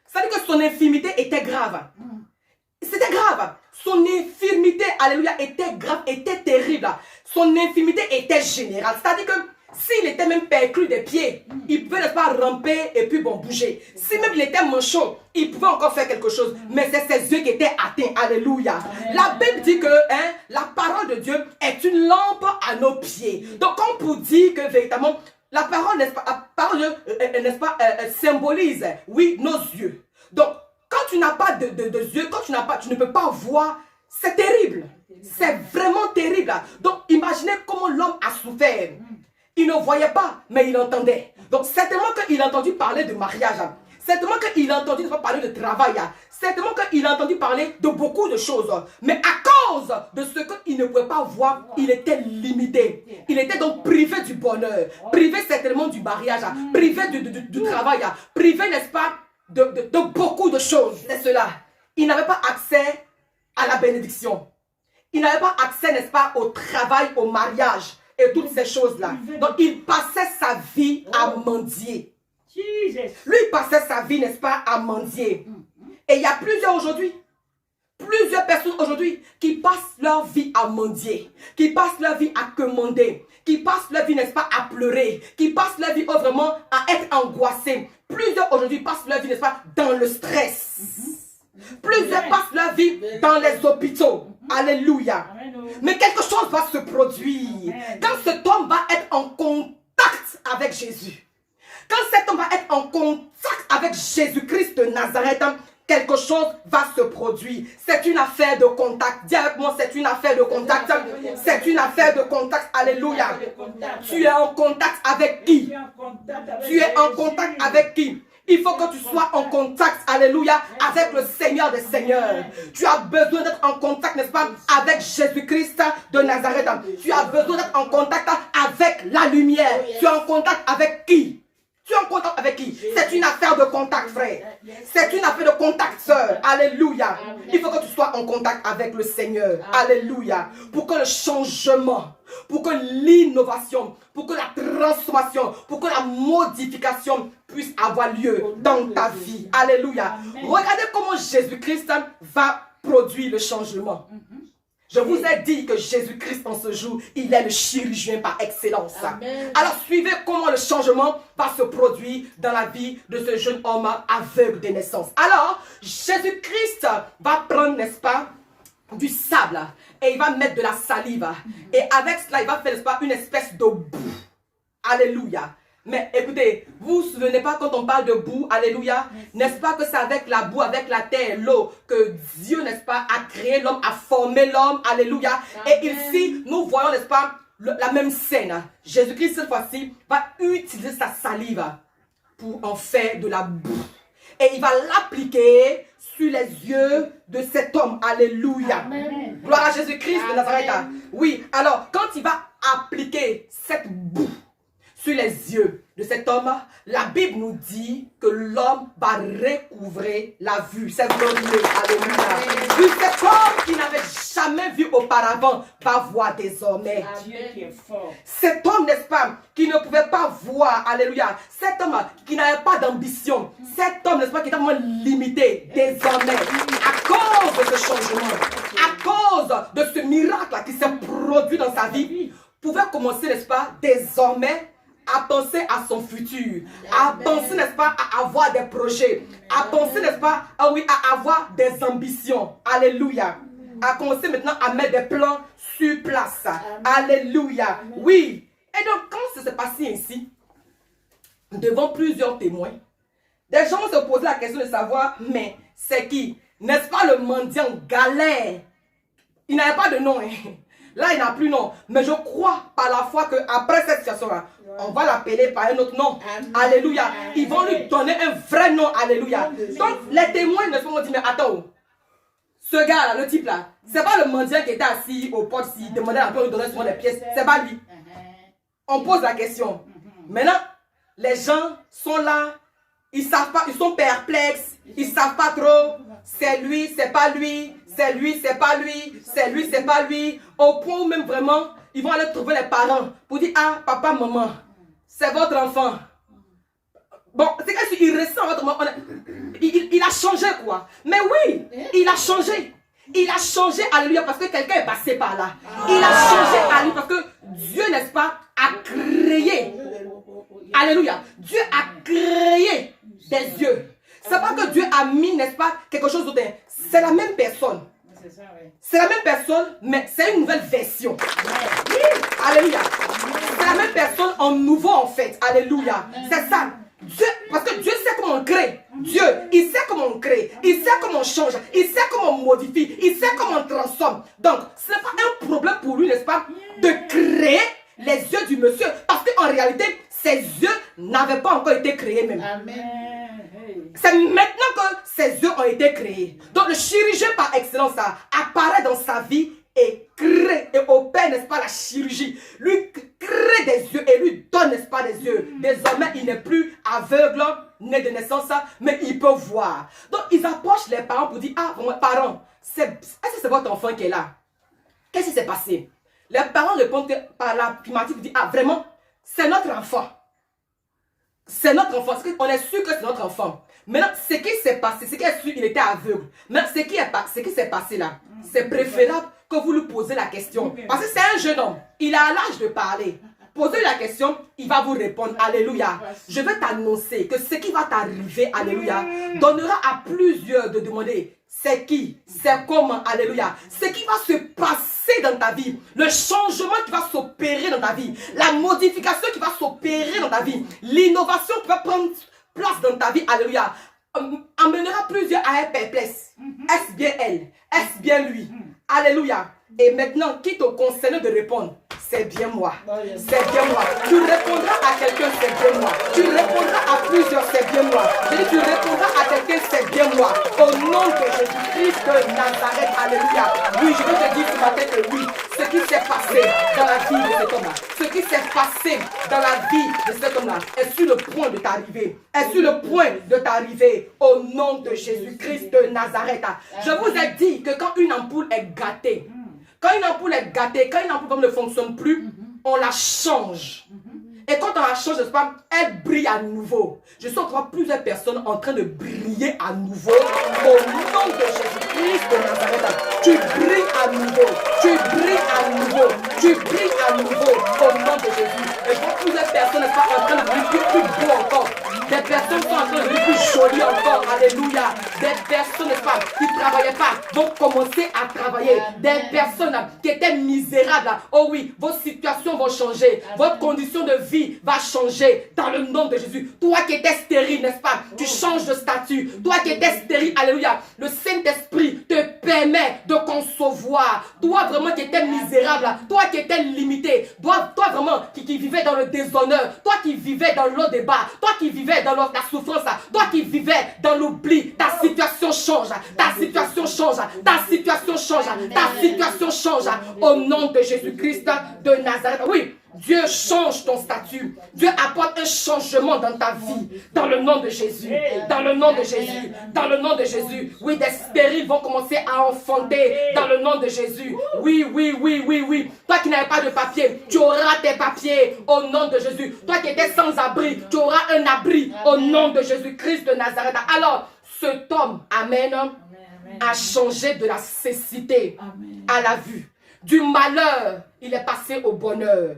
ça veut dire que son infirmité était grave. C'était grave. Son infirmité, alléluia, était grave, était terrible. Son infirmité était générale. C'est-à-dire que s'il était même perclus des pieds, il pouvait, n'est-ce pas, ramper et puis bon, bouger. Si même il était manchot, il pouvait encore faire quelque chose. Mais c'est ses yeux qui étaient atteints. Alléluia. La Bible dit que la parole de Dieu est une lampe à nos pieds. Donc, on peut dire que véritablement, la parole, n'est-ce pas, n'est-ce pas, symbolise, oui, nos yeux. Donc, quand tu n'as pas de yeux, quand tu ne peux pas voir, c'est terrible. C'est vraiment terrible. Donc, imaginez comment l'homme a souffert. Il ne voyait pas, mais il entendait. Donc, certainement qu'il a entendu parler de mariage. Certainement qu'il a entendu parler de travail. Certainement qu'il a entendu parler de beaucoup de choses. Mais à cause de ce qu'il ne pouvait pas voir, il était limité. Il était donc privé du bonheur. Privé certainement du mariage. Privé du travail. Privé, n'est-ce pas, de beaucoup de choses. C'est cela. Il n'avait pas accès à la bénédiction. Il n'avait pas accès, n'est-ce pas, au travail, au mariage et toutes ces choses-là. Donc, il passait sa vie à mendier. Lui, il passait sa vie, n'est-ce pas, à mendier. Et il y a plusieurs personnes aujourd'hui qui passent leur vie à mendier, qui passent leur vie à commander, qui passent leur vie, n'est-ce pas, à pleurer, qui passent leur vie vraiment à être angoissés. Plusieurs aujourd'hui passent leur vie, n'est-ce pas, dans le stress. Plusieurs passent leur vie dans les hôpitaux. Alléluia. Mais quelque chose va se produire. Quand cet homme va être en contact avec Jésus, quand cet homme va être en contact avec Jésus-Christ de Nazareth, quelque chose va se produire. C'est une affaire de contact. Dis avec moi, c'est une affaire de contact. C'est une affaire de contact. Alléluia. Tu es en contact avec qui? Tu es en contact avec qui? Il faut que tu sois en contact, alléluia, avec le Seigneur des Seigneurs. Tu as besoin d'être en contact, n'est-ce pas, avec Jésus-Christ de Nazareth. Tu as besoin d'être en contact avec la lumière. Tu es en contact avec qui? Tu es en contact avec qui? C'est une affaire de contact, frère. C'est une affaire de contact, sœur. Alléluia. Il faut que tu sois en contact avec le Seigneur. Alléluia. Pour que le changement, pour que l'innovation, pour que la transformation, pour que la modification puisse avoir lieu dans ta vie. Alléluia. Regardez comment Jésus-Christ va produire le changement. Je vous ai dit que Jésus-Christ en ce jour, il est le chirurgien par excellence. Amen. Alors suivez comment le changement va se produire dans la vie de ce jeune homme aveugle de naissance. Alors, Jésus-Christ va prendre, n'est-ce pas, du sable et il va mettre de la salive. Et avec cela, il va faire, n'est-ce pas, une espèce de boue. Alléluia. Mais écoutez, vous vous souvenez pas quand on parle de boue, alléluia, n'est-ce pas que c'est avec la boue, avec la terre et l'eau que Dieu, n'est-ce pas, a créé l'homme, a formé l'homme, alléluia. Et ici, nous voyons, n'est-ce pas, la même scène. Jésus-Christ, cette fois-ci, va utiliser sa salive pour en faire de la boue. Et il va l'appliquer sur les yeux de cet homme, alléluia. Amen. Gloire à Jésus-Christ de Nazareth. Oui, alors, quand il va appliquer cette boue sur les yeux de cet homme, la Bible nous dit que l'homme va recouvrer la vue. C'est glorieux. Alléluia. Puis cet homme qui n'avait jamais vu auparavant va voir désormais. Dieu qui est fort. Cet homme, n'est-ce pas, qui ne pouvait pas voir, alléluia. Cet homme qui n'avait pas d'ambition. Cet homme, n'est-ce pas, qui était vraiment limité désormais. À cause de ce changement, à cause de ce miracle qui s'est produit dans sa vie, pouvait commencer, n'est-ce pas, désormais, à penser à son futur, à penser, n'est-ce pas, à avoir des projets, à penser, n'est-ce pas, à avoir des ambitions. Alléluia. À commencer maintenant à mettre des plans sur place. Alléluia. Oui. Et donc, quand ça s'est passé ainsi, devant plusieurs témoins, des gens se posaient la question de savoir, mais c'est qui? N'est-ce pas le mendiant galère? Il n'avait pas de nom, hein. Là, il n'a plus nom. Mais je crois par la foi qu'après cette situation-là, on va l'appeler par un autre nom. Amen. Alléluia. Ils vont lui donner un vrai nom. Alléluia. Donc, les témoins ne se vont dire, mais attends, ce gars-là, le type-là, c'est pas le mendiant qui était assis au porte, s'il demandait un peu, lui donner souvent des pièces. C'est pas lui. On pose la question. Maintenant, les gens sont là, ils savent pas, ils sont perplexes, ils savent pas trop. C'est lui, c'est pas lui, c'est lui, c'est pas lui, c'est lui, c'est pas lui. Au point où même vraiment, ils vont aller trouver les parents pour dire, ah, papa, maman, c'est votre enfant. Bon, c'est comme s'il ressent votre enfant. Il a changé quoi. Mais oui, il a changé. Il a changé, alléluia, parce que quelqu'un est passé par là. Il a changé, alléluia, parce que Dieu, n'est-ce pas, a créé. Alléluia. Dieu a créé des yeux. C'est pas que Dieu a mis, n'est-ce pas, quelque chose d'autre. C'est la même personne. C'est la même personne, mais c'est une nouvelle version. Alléluia. C'est la même personne en nouveau, en fait. Alléluia. C'est ça. Dieu, parce que Dieu sait comment on crée. Dieu, il sait comment on crée. Il sait comment on change. Il sait comment on modifie. Il sait comment on transforme. Donc, ce n'est pas un problème pour lui, n'est-ce pas, de créer les yeux du monsieur. Parce qu'en réalité, ses yeux n'avaient pas encore été créés même. C'est maintenant que ses yeux ont été créés. Donc, le chirurgien par excellence ça, apparaît dans sa vie et crée et opère, n'est-ce pas, la chirurgie. Lui crée des yeux et lui donne, n'est-ce pas, des yeux. Désormais, il n'est plus aveugle, né de naissance, mais il peut voir. Donc, ils approchent les parents pour dire, ah, parents, est-ce que c'est votre enfant qui est là? Qu'est-ce qui s'est passé? Les parents répondent que, par la primatique, disent, ah, vraiment, c'est notre enfant. C'est notre enfant. On est sûr que c'est notre enfant. Maintenant, ce qui s'est passé, c'est qu'il est sûr qu'il était aveugle. Maintenant, ce qui s'est passé là, c'est préférable que vous lui posez la question. Parce que c'est un jeune homme. Il a l'âge de parler. Posez la question, il va vous répondre. Alléluia. Je vais t'annoncer que ce qui va t'arriver, alléluia, donnera à plusieurs de demander c'est qui, c'est comment, alléluia. Ce qui va se passer dans ta vie, le changement qui va s'opérer dans ta vie, la modification qui va s'opérer dans ta vie, l'innovation qui va prendre place dans ta vie, alléluia, amènera plusieurs à être perplexes. Est-ce bien elle? Est-ce bien lui? Alléluia. Et maintenant, qui te concerne de répondre? C'est bien moi. C'est bien moi. Tu répondras à quelqu'un, c'est bien moi. Tu répondras à plusieurs, c'est bien moi. Je dis, tu répondras à quelqu'un, c'est bien moi. Au nom de Jésus-Christ de Nazareth, alléluia. Oui, je veux te dire ce matin que oui, ce qui s'est passé dans la vie de cet homme-là, ce qui s'est passé dans la vie de cet homme-là est sur le point de t'arriver. Est sur le point de t'arriver au nom de Jésus-Christ de Nazareth. Je vous ai dit que quand une ampoule est gâtée, quand une ampoule est gâtée, quand une ampoule ne fonctionne plus, on la change. Et quand on la change, elle brille à nouveau. Je sens encore plusieurs personnes en train de briller à nouveau. Au nom de Jésus-Christ de Nazareth, tu brilles à nouveau. Tu brilles à nouveau. Tu brilles à nouveau. Au nom de Jésus. Et je vois plusieurs personnes sont en train de briller plus beau encore. Des personnes sont en train de briller plus jolies encore. Alléluia. Des personnes, qui ne travaillaient pas, vont commencer à travailler. Des personnes qui étaient misérables. Oh oui, vos situations vont changer. Votre condition de vie va changer dans le nom de Jésus. Toi qui étais stérile, n'est-ce pas? Tu changes de statut. Toi qui étais stérile, alléluia. Le Saint-Esprit te permet de concevoir. Toi vraiment qui étais misérable, toi qui étais limité, toi vraiment qui vivais dans le déshonneur, toi qui vivais dans l'eau débat, toi qui vivais dans la souffrance, toi qui vivais dans l'oubli, ta situation change. Ta situation change. Ta situation change. Ta situation change. Au nom de Jésus-Christ de Nazareth. Oui. Dieu change ton statut. Dieu apporte un changement dans ta vie. Dans le nom de Jésus. Dans le nom de Jésus. Dans le nom de Jésus. Oui, des stériles vont commencer à enfanter. Dans le nom de Jésus. Oui, oui, oui, oui, oui. Toi qui n'avais pas de papier, tu auras tes papiers. Au nom de Jésus. Toi qui étais sans abri, tu auras un abri. Au nom de Jésus-Christ de Nazareth. Alors, cet homme, amen, a changé de la cécité à la vue. Du malheur, il est passé au bonheur.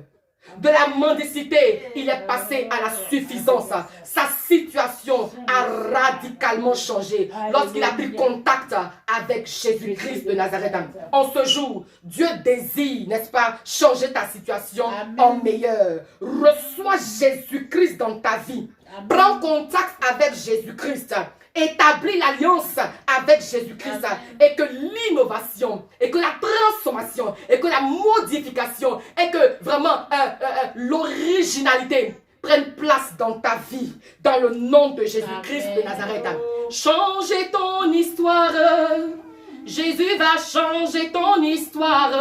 De la mendicité, il est passé à la suffisance. Sa situation a radicalement changé lorsqu'il a pris contact avec Jésus-Christ de Nazareth. En ce jour, Dieu désire, n'est-ce pas, changer ta situation en meilleure. Reçois Jésus-Christ dans ta vie. Prends contact avec Jésus-Christ. Établis l'alliance avec Jésus-Christ et que l'innovation, et que la transformation, et que la modification, et que vraiment l'originalité prenne place dans ta vie, dans le nom de Jésus-Christ de Nazareth. Changer ton histoire, Jésus va changer ton histoire.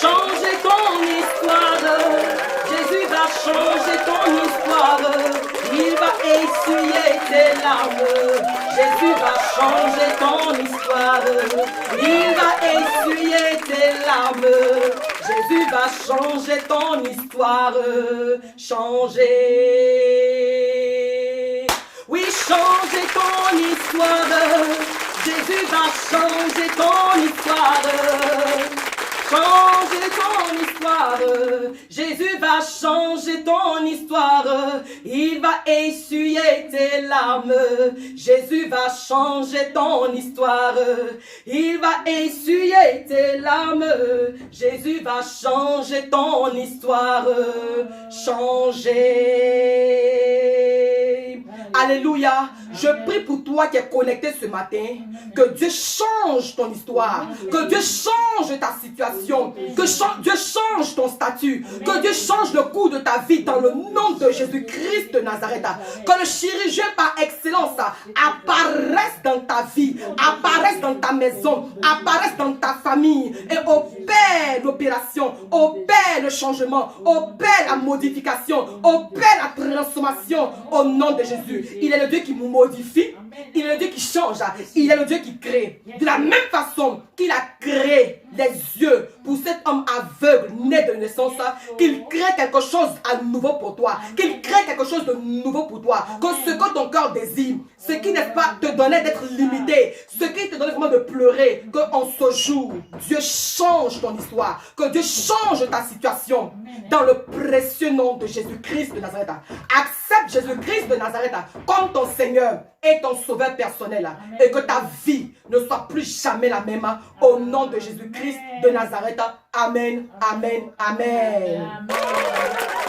Changer ton histoire. Jésus va changer ton histoire. Il va essuyer tes larmes. Jésus va changer ton histoire. Il va essuyer tes larmes. Jésus va changer ton histoire. Changer. Oui, changer ton histoire. Jésus va changer ton histoire. Changer ton histoire. Jésus va changer ton histoire. Il va essuyer tes larmes. Jésus va changer ton histoire. Il va essuyer tes larmes. Jésus va changer ton histoire. Changer. Alléluia. Je prie pour toi qui es connecté ce matin, que Dieu change ton histoire, que Dieu change ta situation, que Dieu change ton statut, que Dieu change le cours de ta vie dans le nom de Jésus-Christ de Nazareth. Que le chirurgien par excellence apparaisse dans ta vie, apparaisse dans ta maison, apparaisse dans ta famille et opère l'opération, opère le changement, opère la modification, opère la transformation au nom de Jésus. Il est le Dieu qui nous modifie, il est le Dieu qui change, il est le Dieu qui crée. De la même façon qu'il a créé les yeux pour cet homme aveugle né de naissance, qu'il crée quelque chose à nouveau pour toi, qu'il crée quelque chose de nouveau pour toi, que ce que ton cœur désire, ce qui n'est pas te donnait d'être limité, ce qui te donnait vraiment de pleurer, qu'en ce jour, Dieu change ton histoire, que Dieu change ta situation dans le précieux nom de Jésus-Christ de Nazareth. Accepte Jésus-Christ de Nazareth comme ton Seigneur et ton Sauveur personnel, et que ta vie ne soit plus jamais la même au nom de Jésus-Christ de Nazareth. Amen, amen, amen. Amen.